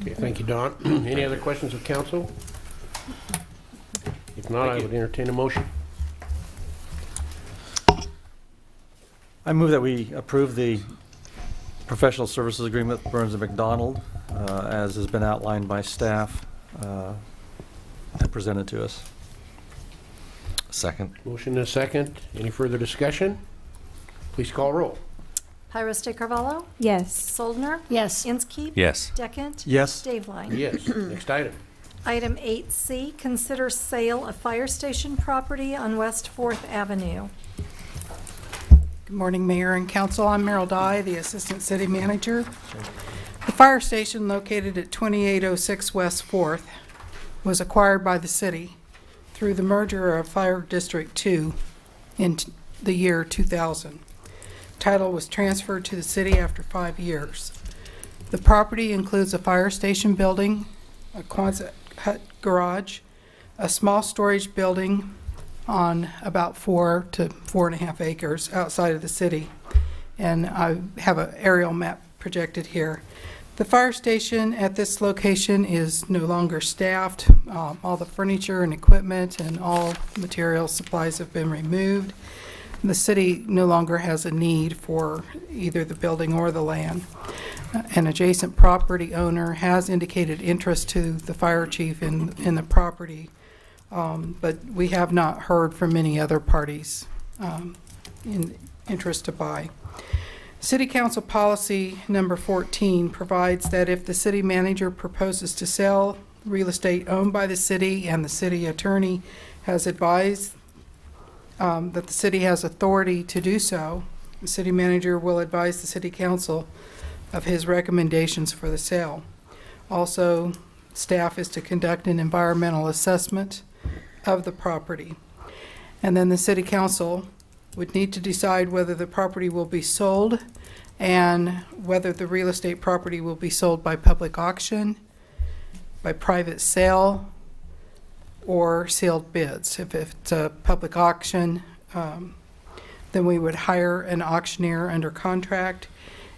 Okay, thank you, Don. Any other questions of council? If not, I would entertain a motion. I move that we approve the professional services agreement with Burns & McDonald as has been outlined by staff and presented to us. Second. Motion and a second. Any further discussion? Please call roll. Pyrus de Carvalho? Yes. Soldner? Yes. Inskeep? Yes. Deckent? Yes. Daveline? Yes. Next item. Item 8C, consider sale of fire station property on West 4th Avenue. Good morning, Mayor and Council. I'm Merrill Dye, the Assistant City Manager. The fire station located at 2806 West 4th was acquired by the city through the merger of Fire District 2 in the year 2000. Title was transferred to the city after 5 years. The property includes a fire station building, a Quonset hut garage, a small storage building on about 4 to 4.5 acres outside of the city. And I have an aerial map projected here. The fire station at this location is no longer staffed. All the furniture and equipment and all material supplies have been removed. The city no longer has a need for either the building or the land. An adjacent property owner has indicated interest to the fire chief in the property, but we have not heard from any other parties in interest to buy. City Council Policy number 14 provides that if the city manager proposes to sell real estate owned by the city and the city attorney has advised that the city has authority to do so, the city manager will advise the city council of his recommendations for the sale. Also, staff is to conduct an environmental assessment of the property. And then the city council would need to decide whether the property will be sold and whether the real estate property will be sold by public auction, by private sale, or sealed bids. If it's a public auction, then we would hire an auctioneer under contract.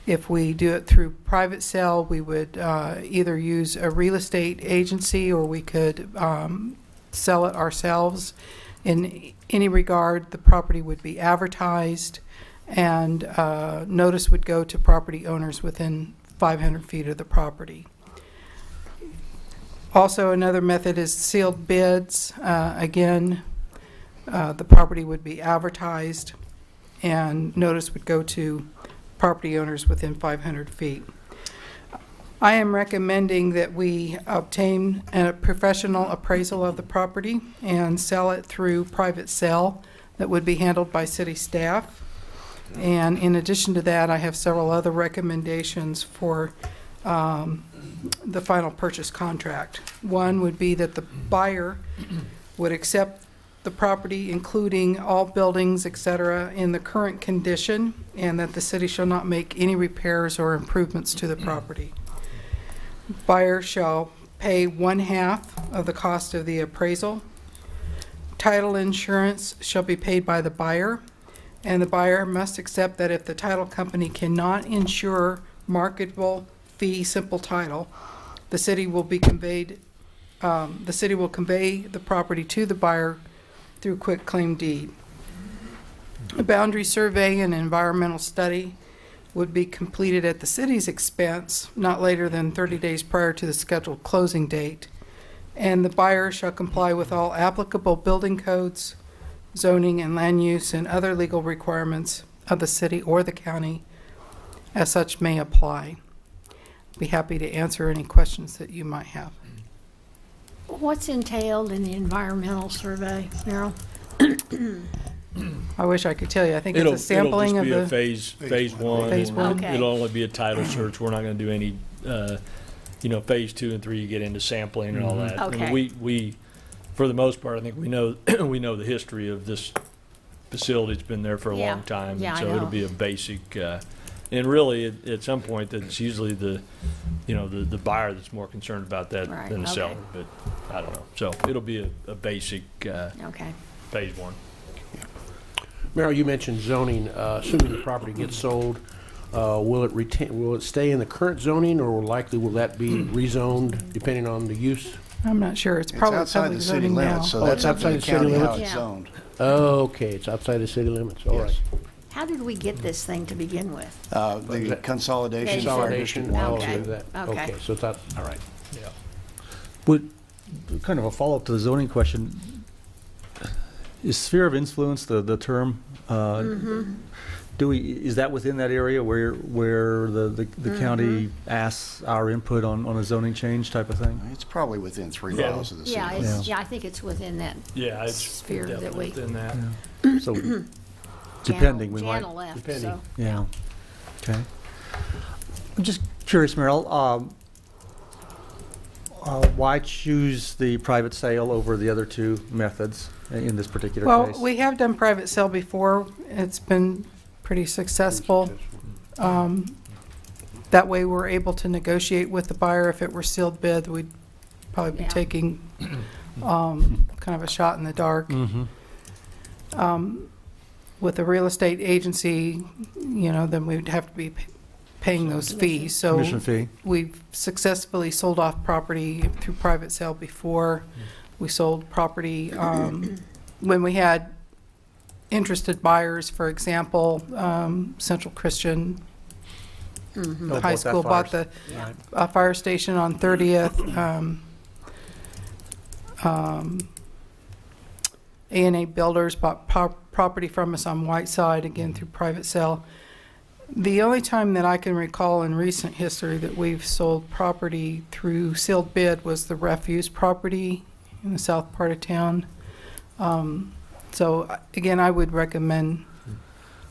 If we do it through private sale, we would either use a real estate agency or we could sell it ourselves. In any regard, the property would be advertised and notice would go to property owners within 500 feet of the property. Also, another method is sealed bids. Again, the property would be advertised and notice would go to property owners within 500 feet. I am recommending that we obtain a professional appraisal of the property and sell it through private sale that would be handled by city staff. And in addition to that, I have several other recommendations for the final purchase contract. One would be that the buyer would accept the property, including all buildings, etc., in the current condition, and that the city shall not make any repairs or improvements to the property. Buyer shall pay 1/2 of the cost of the appraisal. Title insurance shall be paid by the buyer, and the buyer must accept that if the title company cannot insure marketable fee simple title, the city will convey the property to the buyer through quick claim deed. A boundary survey and environmental study would be completed at the city's expense not later than 30 days prior to the scheduled closing date, and the buyer shall comply with all applicable building codes, zoning and land use, and other legal requirements of the city or the county as such may apply. Be happy to answer any questions that you might have. What's entailed in the environmental survey, Meryl? I wish I could tell you. I think it's a sampling of the... It'll just be a phase one. Phase one. Okay. It'll only be a title search. We're not going to do any, phase 2 and 3, you get into sampling and all that. Okay. I mean, we, for the most part, I think we know the history of this facility. It's been there for a long time. Yeah, and so I know. it'll be a basic, and really at some point it's usually the buyer that's more concerned about that than the seller, but I don't know. So it'll be a basic phase 1. Meryl, you mentioned zoning. Assuming the property gets sold, will it stay in the current zoning, or likely will that be rezoned depending on the use? I'm not sure. It's probably outside the city limits, so it's outside the city limits. It's zoned. Okay, it's outside the city limits. All right. How did we get this thing to begin with? The consolidation. Consolidation. Okay. Okay, so it's out. All right. Yeah. Would kind of a follow-up to the zoning question. Is sphere of influence the term? Is that within that area where the county asks our input on a zoning change type of thing? It's probably within 3 miles of the city. Yeah, I think it's within that sphere that we... within that. Yeah. So depending, we Jana might... left, depending. so... Yeah. Okay. I'm just curious, Meryl, why choose the private sale over the other two methods in this particular case? Well, we have done private sale before. It's been pretty successful. That way we're able to negotiate with the buyer. If it were sealed bid, we'd probably be taking kind of a shot in the dark. With a real estate agency, then we'd have to be paying those fees. So commission fee. We've successfully sold off property through private sale before. We sold property when we had interested buyers. For example, Central Christian, the high school bought the fire station on 30th. A&A Builders bought property from us on Whiteside, again through private sale. The only time that I can recall in recent history that we've sold property through sealed bid was the refuse property in the south part of town. So again, I would recommend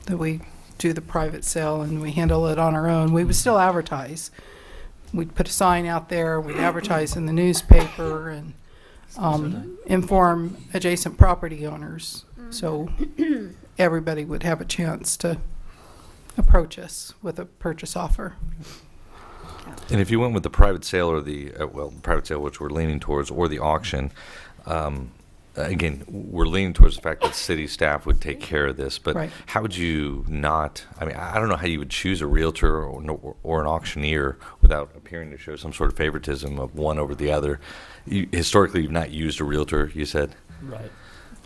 that we do the private sale and we handle it on our own. We would still advertise. We'd put a sign out there, we'd advertise in the newspaper and inform adjacent property owners. So everybody would have a chance to approach us with a purchase offer. And if you went with the private sale or the private sale, which we're leaning towards, or the auction, again, we're leaning towards the fact that city staff would take care of this. But how would you not? I mean, I don't know how you would choose a realtor or an auctioneer without appearing to show some sort of favoritism of one over the other. Historically, you've not used a realtor, you said. Right.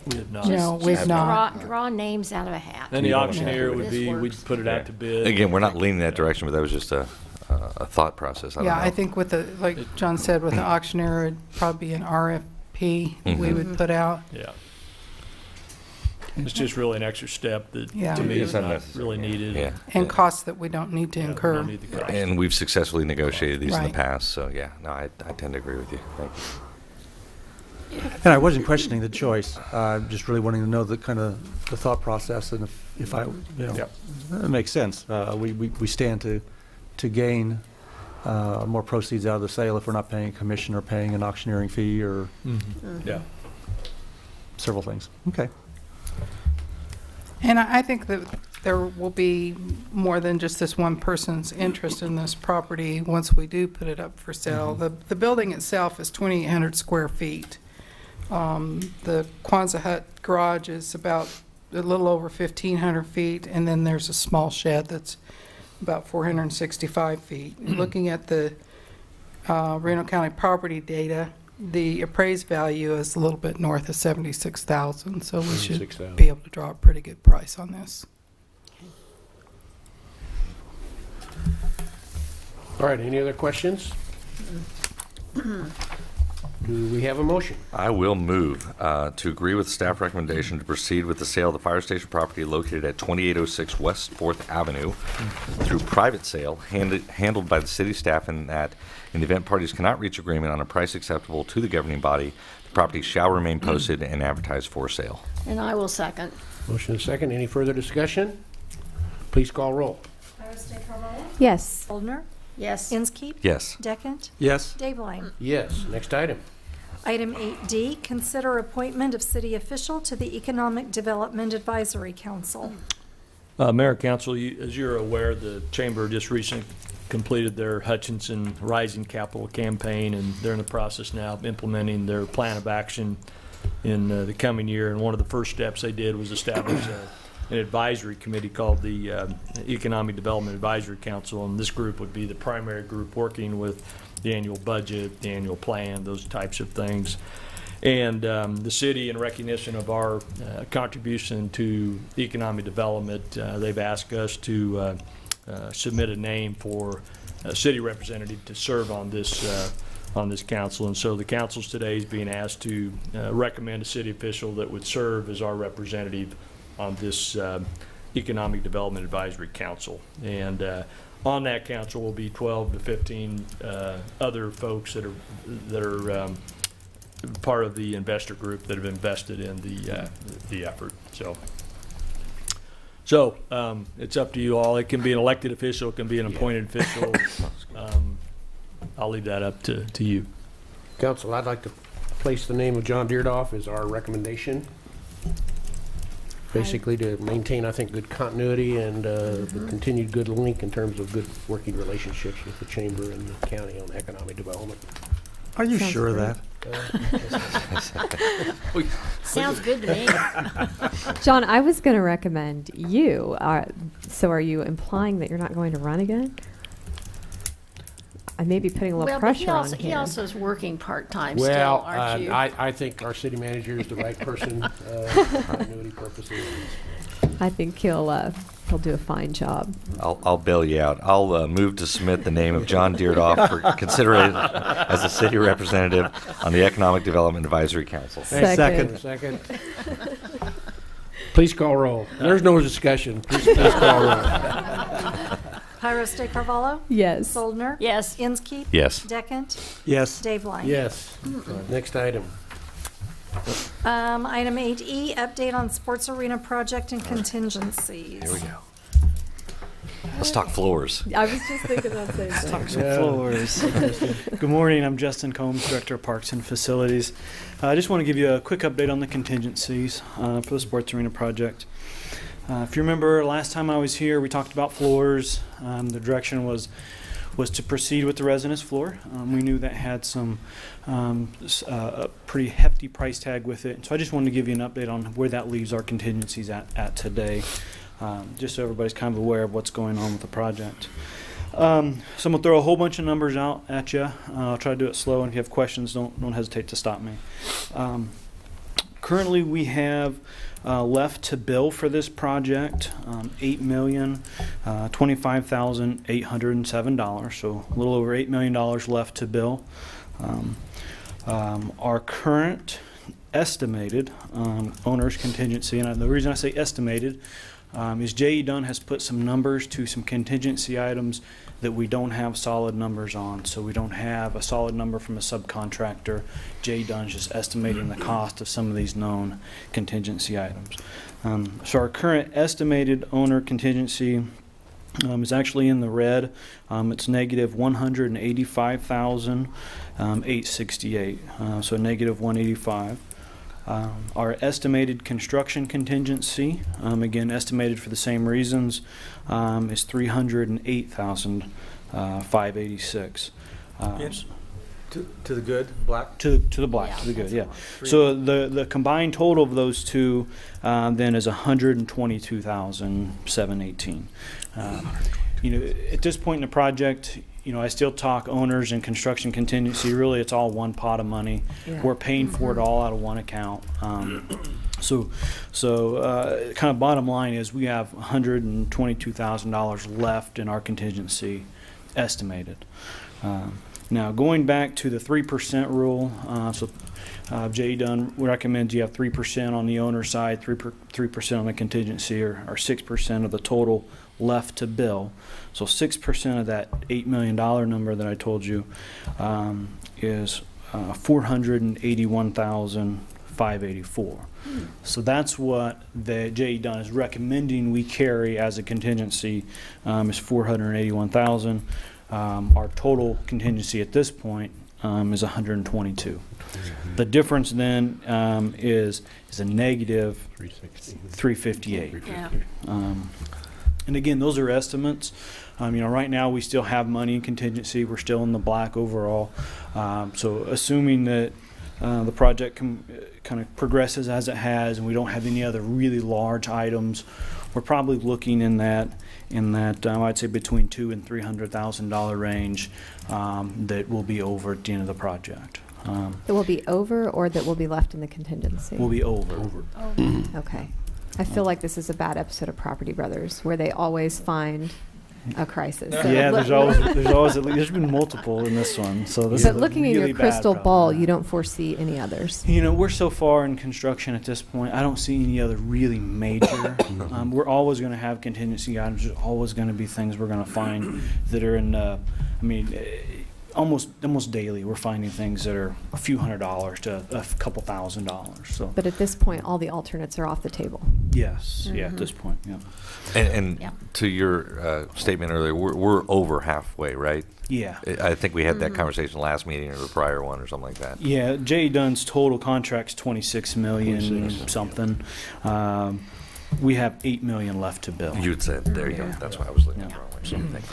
We have not. No, we've not. Draw names out of a hat. And the auctioneer would be, we'd put it out to bid. Again, we're not leaning that direction, but that was just a thought process. I don't know. I think with the, like John said, with the auctioneer, it'd probably be an RFP we would put out. Yeah. It's just really an extra step that Yeah. to me It's is not unnecessary. really needed. Yeah. And costs that we don't need to Yeah, we incur. don't need the cost. And we've successfully negotiated these in Right. the past, so yeah, no, I tend to agree with you. Thank you. And I wasn't questioning the choice, just really wanting to know the kind of the thought process, and if I, Yep. that makes sense. We stand to gain more proceeds out of the sale if we're not paying a commission or paying an auctioneering fee or Yeah. several things. Okay. And I think that there will be more than just this one person's interest in this property once we do put it up for sale. The building itself is 2,800 square feet. The Quonset hut garage is about a little over 1,500 feet, and then there's a small shed that's about 465 feet. Looking at the Reno County property data, the appraised value is a little bit north of 76,000, so we should 76,000. be able to draw a pretty good price on this. All right, any other questions? Do we have a motion? I will move to agree with staff recommendation to proceed with the sale of the fire station property located at 2806 West 4th Avenue through private sale handled by the city staff, and that in the event parties cannot reach agreement on a price acceptable to the governing body, the property shall remain posted and advertised for sale. And I will second. Motion and second. Any further discussion? Please call roll. Yes. Goldner? Yes. Inskeep? Yes. Deckent? Yes. Daybeline? Yes. Next item. Item 8D, consider appointment of city official to the Economic Development Advisory Council. Mayor and Council, as you're aware, the Chamber just recently completed their Hutchinson Rising Capital campaign, and they're in the process now of implementing their plan of action in the coming year. And one of the first steps they did was establish an advisory committee called the Economic Development Advisory Council, and this group would be the primary group working with the annual budget, the annual plan, those types of things. And the city, in recognition of our contribution to economic development, they've asked us to submit a name for a city representative to serve on this council. And so the council's today is being asked to recommend a city official that would serve as our representative on this Economic Development Advisory Council. And on that council will be 12 to 15 other folks that are part of the investor group that have invested in the effort. So it's up to you all. It can be an elected official, it can be an appointed official. I'll leave that up to you. Council, I'd like to place the name of John Deerdoff as our recommendation. Basically to maintain, I think, good continuity and the continued good link in terms of good working relationships with the Chamber and the county on economic development. Are you sure of that? Sounds good to me. John, I was going to recommend you. So are you implying that you're not going to run again? I may be putting a little pressure on him. He also is working part-time Well, still, aren't you? I think our city manager is the right person for continuity purposes. I think he'll do a fine job. I'll bail you out. I'll move to submit the name of John Deerdoff for consideration as a city representative on the Economic Development Advisory Council. Second. Please call roll. There's no discussion. Please call roll. Pyros de Carvalho? Yes. Soldner? Yes. Inskeep? Yes. Deckent? Yes. Daybeline? Yes. Next item. Item 8E, update on sports arena project and contingencies. Here we go. Let's talk floors. I was just thinking that same thing. Talk some floors. Good morning. I'm Justin Combs, Director of Parks and Facilities. I just want to give you a quick update on the contingencies for the sports arena project. If you remember last time I was here, we talked about floors. The direction was to proceed with the residence floor. We knew that had some a pretty hefty price tag with it. So I just wanted to give you an update on where that leaves our contingencies at today, just so everybody's kind of aware of what's going on with the project. So I'm going to throw a whole bunch of numbers out at you. I'll try to do it slow, and if you have questions, don't hesitate to stop me. Currently, we have left to bill for this project $8,025,807, so a little over $8 million left to bill. Our current estimated owner's contingency, and the reason I say estimated is J.E. Dunn has put some numbers to some contingency items that we don't have solid numbers on. So we don't have a solid number from a subcontractor. J.E. Dunn is just estimating the cost of some of these known contingency items. So our current estimated owner contingency is actually in the red. It's negative $185,868, so negative 185. Our estimated construction contingency, again estimated for the same reasons, is $308,586. To the good, black? To the black, to the good, yeah. So the combined total of those two then is $122,718. At this point in the project, I still talk owners and construction contingency. Really, it's all one pot of money. Yeah. We're paying for it all out of one account. So kind of bottom line is we have $122,000 left in our contingency estimated. Now, going back to the 3% rule, J.E. Dunn recommends you have 3% on the owner side, 3% on the contingency, or 6% of the total left to bill. So 6% of that $8 million number that I told you is $481,584. So that's what the J.E. Dunn is recommending we carry as a contingency is $481,000. Our total contingency at this point is $122,000. The difference then is a negative $358,000. Yeah. And again, those are estimates. Right now we still have money in contingency. We're still in the black overall. So assuming that the project kind of progresses as it has, and we don't have any other really large items, we're probably looking in that I'd say between $200,000 and $300,000 range that will be over at the end of the project. That will be over, or that will be left in the contingency? Will be over. Okay. I feel like this is a bad episode of Property Brothers, where they always find a crisis. So yeah, there's always there's been multiple in this one. So this but is looking really in your crystal ball, you don't foresee any others. We're so far in construction at this point, I don't see any other really major. We're always going to have contingency items. There's always going to be things we're going to find that are in. Almost daily, we're finding things that are a few $100s to a couple $1,000s. So, but at this point, all the alternates are off the table. Yes, yeah, at this point, yeah. And to your statement earlier, we're over halfway, right? Yeah. I think we had that conversation last meeting or the prior one or something like that. Yeah, J.E. Dunn's total contract's $26 million something. We have $8 million left to bill. You'd said there you go. That's why I was looking at it wrong. So thank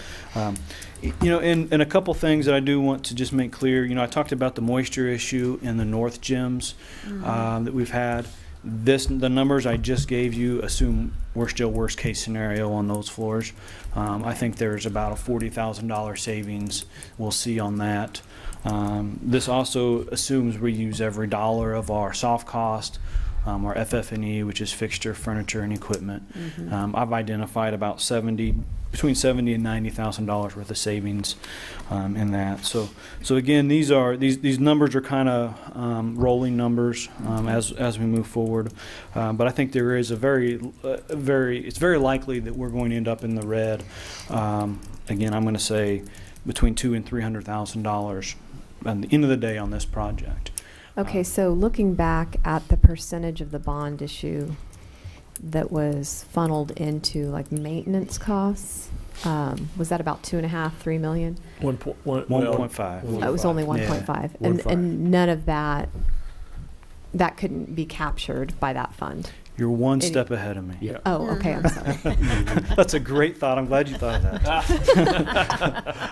you. And a couple things that I do want to just make clear. I talked about the moisture issue in the north gyms that we've had. The numbers I just gave you assume we're still worst case scenario on those floors. I think there's about a $40,000 savings we'll see on that. This also assumes we use every dollar of our soft cost. Our FF&E, which is fixture, furniture, and equipment. I've identified about between $70,000 and $90,000 worth of savings in that. So again, these numbers are kind of rolling numbers as we move forward. But I think there is it's very likely that we're going to end up in the red. Again, I'm going to say between $200,000 and $300,000 at the end of the day on this project. Okay, so looking back at the percentage of the bond issue that was funneled into like maintenance costs, was that about $2.5–3 million? 1.5. It was only 1.5, and none of that couldn't be captured by that fund. You're one step ahead of me. Yeah. Oh, okay. I'm sorry. That's a great thought. I'm glad you thought of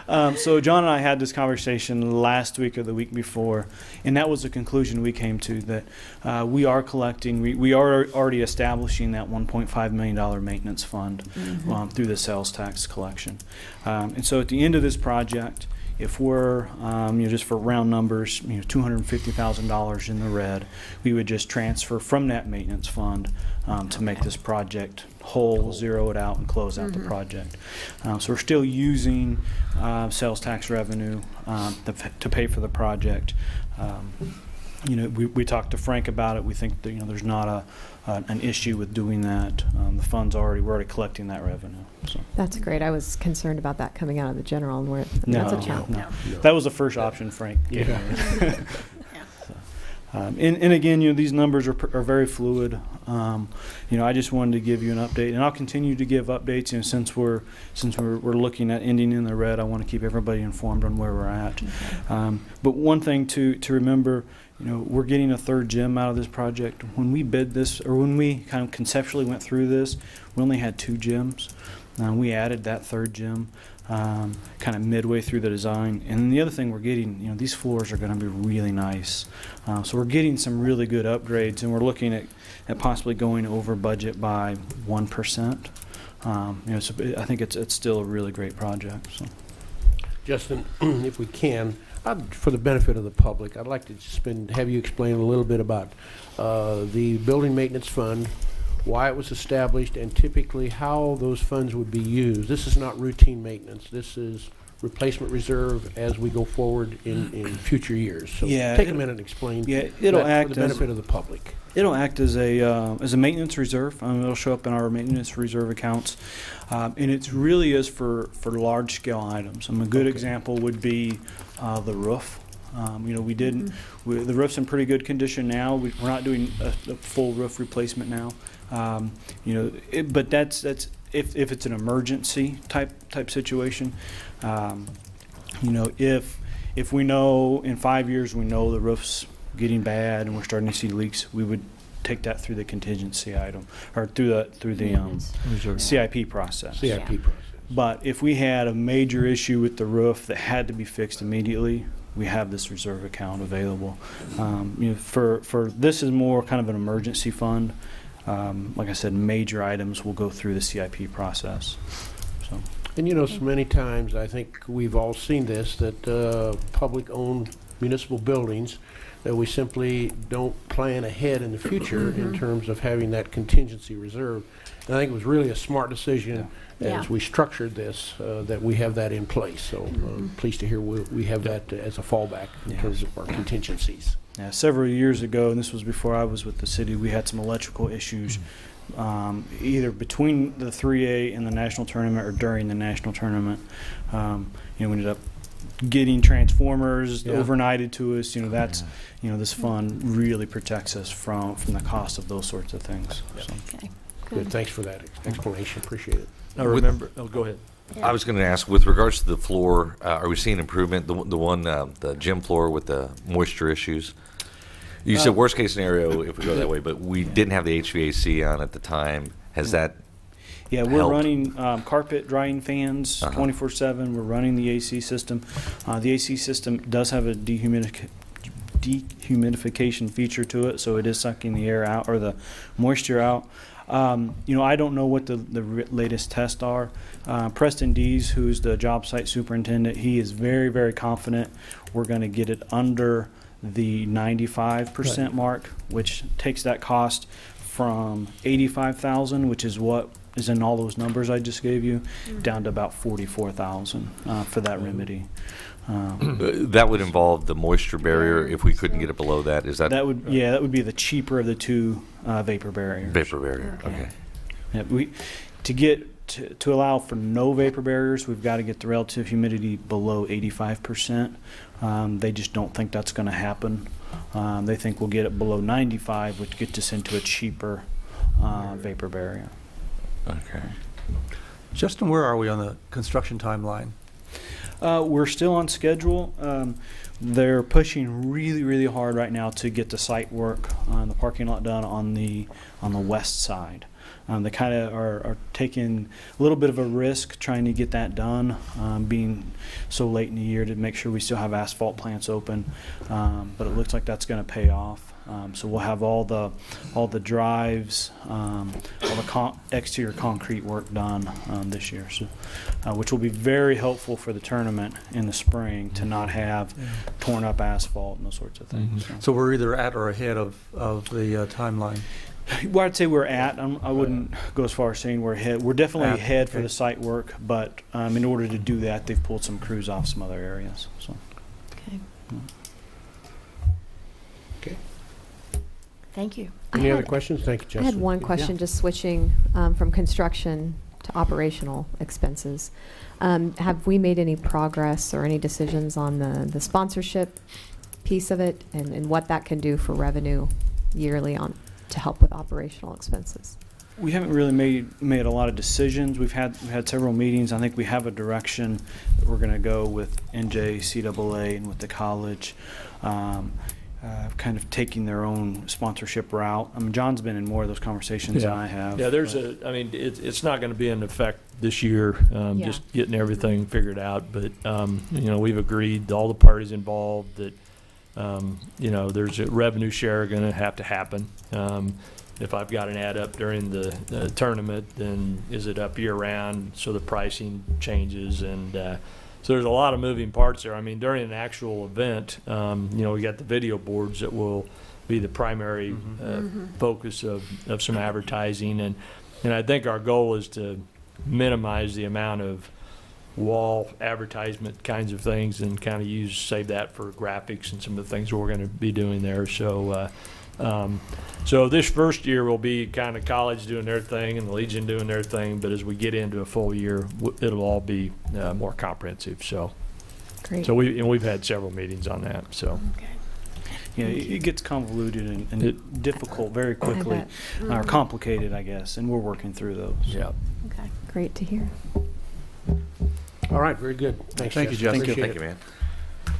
that. So John and I had this conversation last week or the week before, and that was the conclusion we came to, that we are collecting. We are already establishing that $1.5 million maintenance fund through the sales tax collection. And so at the end of this project, if we're, just for round numbers, $250,000 in the red, we would just transfer from that maintenance fund to make this project whole, zero it out, and close out the project. So we're still using sales tax revenue to pay for the project. we talked to Frank about it. We think that, there's not an issue with doing that. The funds we're already collecting that revenue. So. That's great. I was concerned about that coming out of the general, and that's a challenge. No. That was the first option, Frank. Yeah. And again, these numbers are very fluid. I just wanted to give you an update, and I'll continue to give updates. Since we're looking at ending in the red, I want to keep everybody informed on where we're at. Okay. But one thing to remember, we're getting a third gym out of this project. When we bid this, or when we kind of conceptually went through this, we only had 2 gyms. We added that third gym kind of midway through the design. And the other thing we're getting, these floors are going to be really nice. So we're getting some really good upgrades, and we're looking at possibly going over budget by 1%. So I think it's still a really great project. So. Justin, if we can, for the benefit of the public, I'd like to have you explain a little bit about the Building Maintenance Fund, why it was established, and typically how those funds would be used. This is not routine maintenance. This is replacement reserve as we go forward in future years. So take a minute and explain it'll act for the benefit of the public. It'll act as a maintenance reserve. It'll show up in our maintenance reserve accounts, and it really is for large scale items. A good example would be the roof. The roof's in pretty good condition now. We're not doing a full roof replacement now. But that's if it's an emergency type situation. If we know in 5 years we know the roof's getting bad and we're starting to see leaks, we would take that through the contingency item or through the CIP process. But if we had a major issue with the roof that had to be fixed immediately, we have this reserve account available. For this is more kind of an emergency fund. Like I said, major items will go through the CIP process. So. And so many times, I think we've all seen this, that public-owned municipal buildings, that we simply don't plan ahead in the future in terms of having that contingency reserve. And I think it was really a smart decision as we structured this, that we have that in place. So pleased to hear we have that as a fallback in terms of our contingencies. Yeah, several years ago, and this was before I was with the city, we had some electrical issues either between the 3A and the national tournament or during the national tournament. We ended up getting transformers overnighted to us. This fund really protects us from the cost of those sorts of things. So. Okay. Good. Thanks for that explanation. Appreciate it. I remember. Go ahead. I was going to ask, with regards to the floor, are we seeing improvement? The gym floor with the moisture issues. You said worst case scenario if we go that way, but we didn't have the HVAC on at the time. Has that? Yeah, we're running carpet drying fans 24/7. We're running the AC system. The AC system does have a dehumidification feature to it, so it is sucking the air out or the moisture out. I don't know what the latest tests are. Preston Dees, who's the job site superintendent, he is very, very confident we're going to get it under the 95% mark, which takes that cost from $85,000, which is what is in all those numbers I just gave you, down to about $44,000 for that remedy. That would involve the moisture barrier. If we couldn't get it below that, is that? That would be the cheaper of the two vapor barriers. Vapor barrier. Okay. Yeah, to allow for no vapor barriers, we've got to get the relative humidity below 85%. They just don't think that's going to happen. They think we'll get it below 95, which gets us into a cheaper vapor barrier. Okay. Justin, where are we on the construction timeline? We're still on schedule. They're pushing really, really hard right now to get the site work on the parking lot done on the west side. They kind of are taking a little bit of a risk trying to get that done, being so late in the year to make sure we still have asphalt plants open. But it looks like that's going to pay off. So we'll have all the drives, all the exterior concrete work done this year, so, which will be very helpful for the tournament in the spring to not have torn up asphalt and those sorts of things. So we're either at or ahead of the timeline. Well, I'd say we're at. I wouldn't go as far as saying we're ahead. We're definitely ahead for the site work, but in order to do that, they've pulled some crews off some other areas. So. Okay. Thank you. Any other questions? Thank you, Justin. I had one question, just switching from construction to operational expenses. Have we made any progress or any decisions on the sponsorship piece of it and what that can do for revenue yearly on to help with operational expenses? We haven't really made a lot of decisions. We've had several meetings. I think we have a direction that we're going to go with NJCAA and with the college, kind of taking their own sponsorship route. I mean, John's been in more of those conversations than I have. Yeah, I mean, it's not going to be in effect this year, just getting everything figured out. But, you know, we've agreed, all the parties involved, that, you know, there's a revenue share going to happen. If I've got an ad up during the tournament, then is it up year round? So the pricing changes, and so there's a lot of moving parts there. I mean, during an actual event, you know, we got the video boards that will be the primary focus of some advertising, and I think our goal is to minimize the amount of wall advertisement kinds of things and kind of save that for graphics and some of the things we're going to be doing there. So. So this first year will be kind of college doing their thing and the Legion doing their thing, but as we get into a full year, it'll all be more comprehensive. So, great. So we've had several meetings on that. So, okay. Yeah, it gets convoluted and difficult very quickly, or complicated, I guess, and we're working through those. Yeah. Okay. Great to hear. All right. Very good. Thanks, Thank you, Justin. Thank you, man.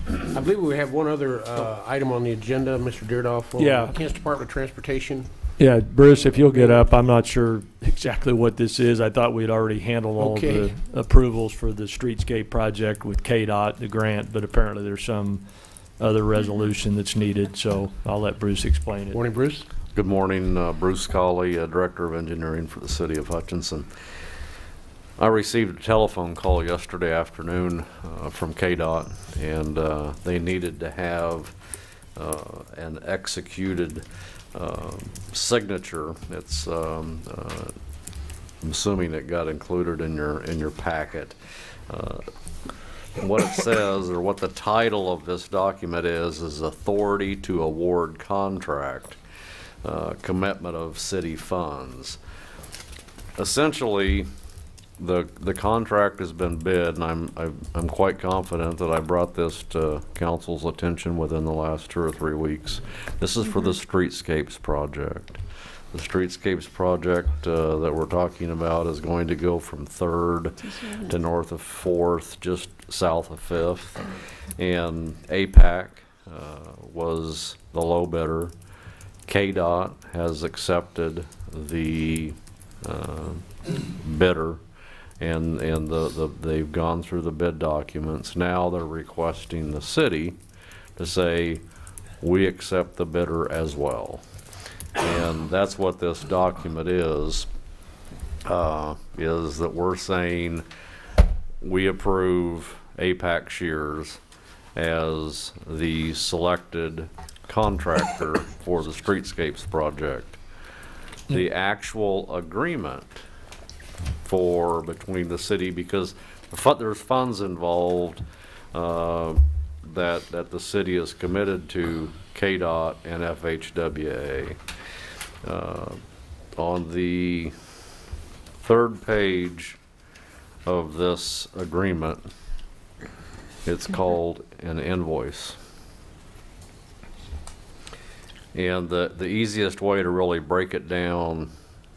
I believe we have one other item on the agenda, Mr. Deerdoff. Yeah. Kansas Department of Transportation. Yeah, Bruce, if you'll get up, I'm not sure exactly what this is. I thought we'd already handled all the approvals for the streetscape project with KDOT, the grant, but apparently there's some other resolution that's needed, so I'll let Bruce explain it. Morning, Bruce. Good morning, Bruce Colley, Director of Engineering for the City of Hutchinson. I received a telephone call yesterday afternoon from KDOT, and they needed to have an executed signature. It's I'm assuming it got included in your packet. What it says, or what the title of this document is authority to award contract, commitment of city funds. Essentially, the contract has been bid, and I'm quite confident that I brought this to council's attention within the last 2 or 3 weeks. This is for the Streetscapes project. The Streetscapes project that we're talking about is going to go from 3rd to north of 4th, just south of 5th. And APAC was the low bidder. KDOT has accepted the bidder, and they've gone through the bid documents. Now they're requesting the city to say, we accept the bidder as well. And that's what this document is that we're saying we approve APAC Shears as the selected contractor for the Streetscapes project. The actual agreement between the city, because there's funds involved that the city is committed to KDOT and FHWA. On the 3rd page of this agreement, it's called an invoice. And the easiest way to really break it down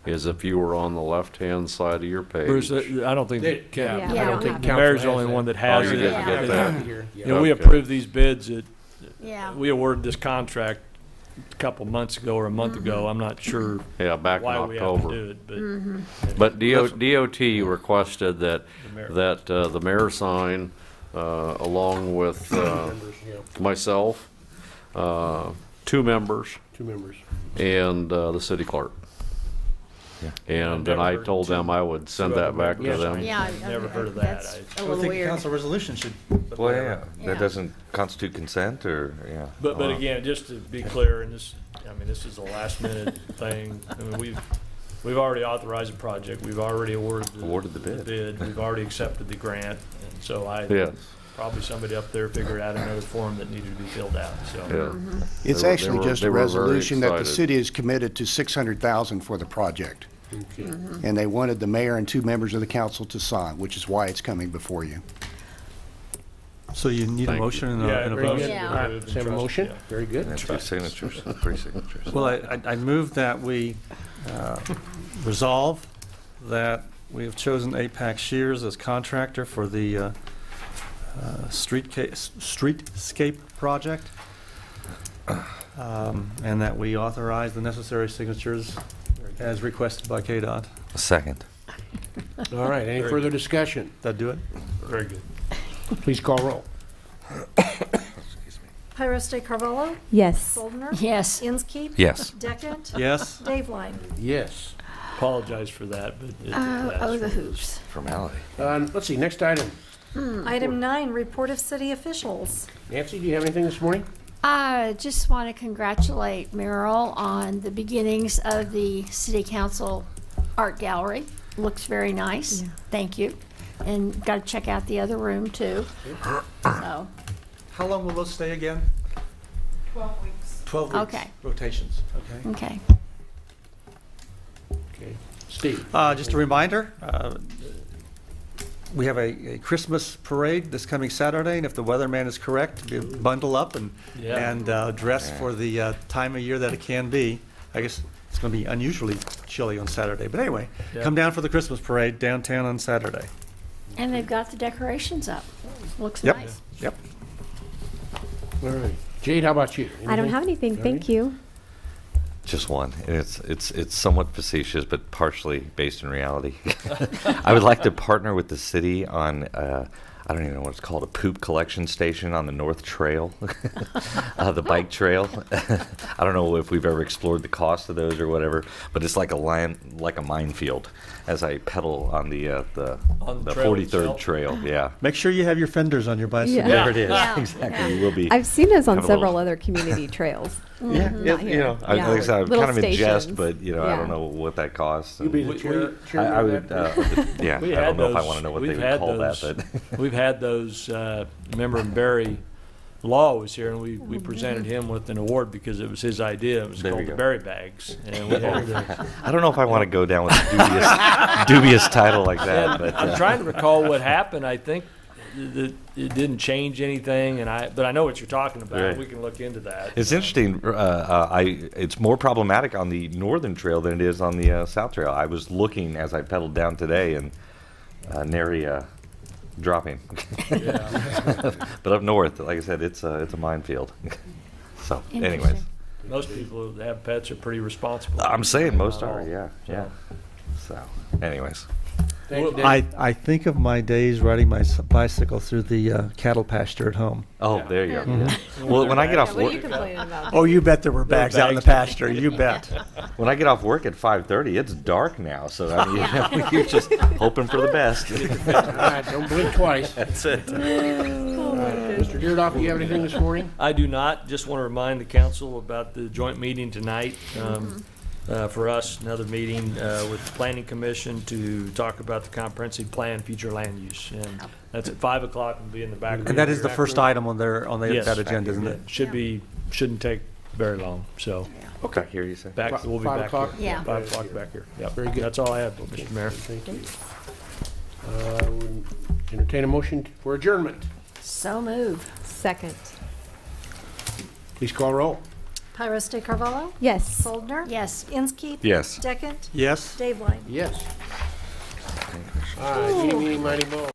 is if you were on the left-hand side of your page. Bruce, I don't think I don't think council Mayor's the has only that. one that has it. didn't get that. You know, we approved these bids. We awarded this contract a couple months ago or a month ago. I'm not sure. Yeah, back why in we have October. to do it, But DOT requested that the mayor sign along with myself, 2 members, and the city clerk. And then I told them I would send that back to them. Yeah, I've never heard of that. That's I a would little think a weird. council resolution should. Well, yeah, that doesn't constitute consent, or But again, just to be clear, and this is a last minute thing. I mean, we've already authorized the project. We've already awarded the bid. We've already accepted the grant, and so Yes. probably somebody up there figured out another form that needed to be filled out, so. Yeah. It's They were- actually they were- just they a were very resolution that the excited. city is committed to $600,000 for the project. Okay. And they wanted the mayor and 2 members of the council to sign, which is why it's coming before you. So you need a Thank you. motion and Yeah, a Very vote? good. Yeah. All right, let's have a motion. Yeah. Very good. And 2 signatures, 3 signatures. Well, I move that we resolve that we have chosen APAC Shears as contractor for the streetscape project, and that we authorize the necessary signatures as requested by KDOT. A second. All right, any further discussion? That do it? Very good. Please call roll. Pyros de Carvalho? Yes. Soldner? Yes. Inskeep? Yes. Deckent? Yes. Daveline? Yes. Apologize for that, but it. Oh, the hoops. Formality. Let's see, next item. Item 9, report of city officials. Nancy, do you have anything this morning? I just want to congratulate Merrill on the beginnings of the City Council Art Gallery. Looks very nice. Yeah. Thank you. And got to check out the other room too. So, How long will those stay again? 12 weeks. 12 weeks. Okay. Rotations, okay. okay. Okay. Steve? Just a reminder, we have a Christmas parade this coming Saturday, and if the weatherman is correct, you bundle up and dress for the time of year that it can be. I guess it's going to be unusually chilly on Saturday, but anyway, come down for the Christmas parade downtown on Saturday. And they've got the decorations up. Looks Yep. nice. Yep. All right. Jade, how about you? I don't have anything. Thank you. Just one. And it's somewhat facetious, but partially based in reality. I would like to partner with the city on, I don't even know what it's called, a poop collection station on the North Trail, the bike trail. I don't know if we've ever explored the cost of those or whatever, but it's like a minefield as I pedal on the On the trail 43rd itself? trail. Yeah. Make sure you have your fenders on your bicycle. Yeah. There it is. Yeah. Exactly. We will be. I've seen those on have a several little- other community trails. Yeah, Not you here. know, Yeah. like I said, I'm Little kind of in jest, stations. but I Yeah. don't know what that costs. You'll be the and- chairman I of would, that? yeah. We I had don't know if I those- want to know what they we've would had call those- that, but We've had those, remember when Barry Law was here, and we presented him with an award because it was his idea. It was There called you the go. Berry Bags. And we had I don't know if I want to go down with a dubious title like that. And But I'm trying to recall what happened. I think that it didn't change anything, but I know what you're talking about. Right. We can look into that. It's interesting. It's more problematic on the northern trail than it is on the south trail. I was looking as I pedaled down today, and nary dropping. But up north, like I said, it's a minefield. So, anyways, Interesting. Most people that have pets are pretty responsible. I'm saying most Not are. all. Yeah. So, anyways. Thank you, Dave. I think of my days riding my bicycle through the cattle pasture at home. Oh, there you go. Well, when I get off What are work, you complaining about? Oh, you bet there were bags out in the pasture. You bet. when I get off work at 5:30, it's dark now. So I mean, you're just hoping for the best. All right, don't blink twice. That's it. Mr. Deerdoff, do you have anything this morning? I do not. Just want to remind the council about the joint meeting tonight. For us, another meeting with the Planning Commission to talk about the comprehensive plan, future land use. And that's at 5 o'clock and be in the back room. And that is the first item on Yes. that agenda, isn't it? Shouldn't take very long, so. Okay, here you say. We'll be 5 back o'clock? here. Yeah. 5 o'clock back here. Yep. Very good. That's all I have, Mr. Mayor. Thank you. Would entertain a motion for adjournment. So move. Second. Please call roll. Pyros de Carvalho? Yes. Soldner? Yes. Inskeep? Yes. Deckent? Yes. Daveline? Yes. All right, meeny, meeny, miny, moe.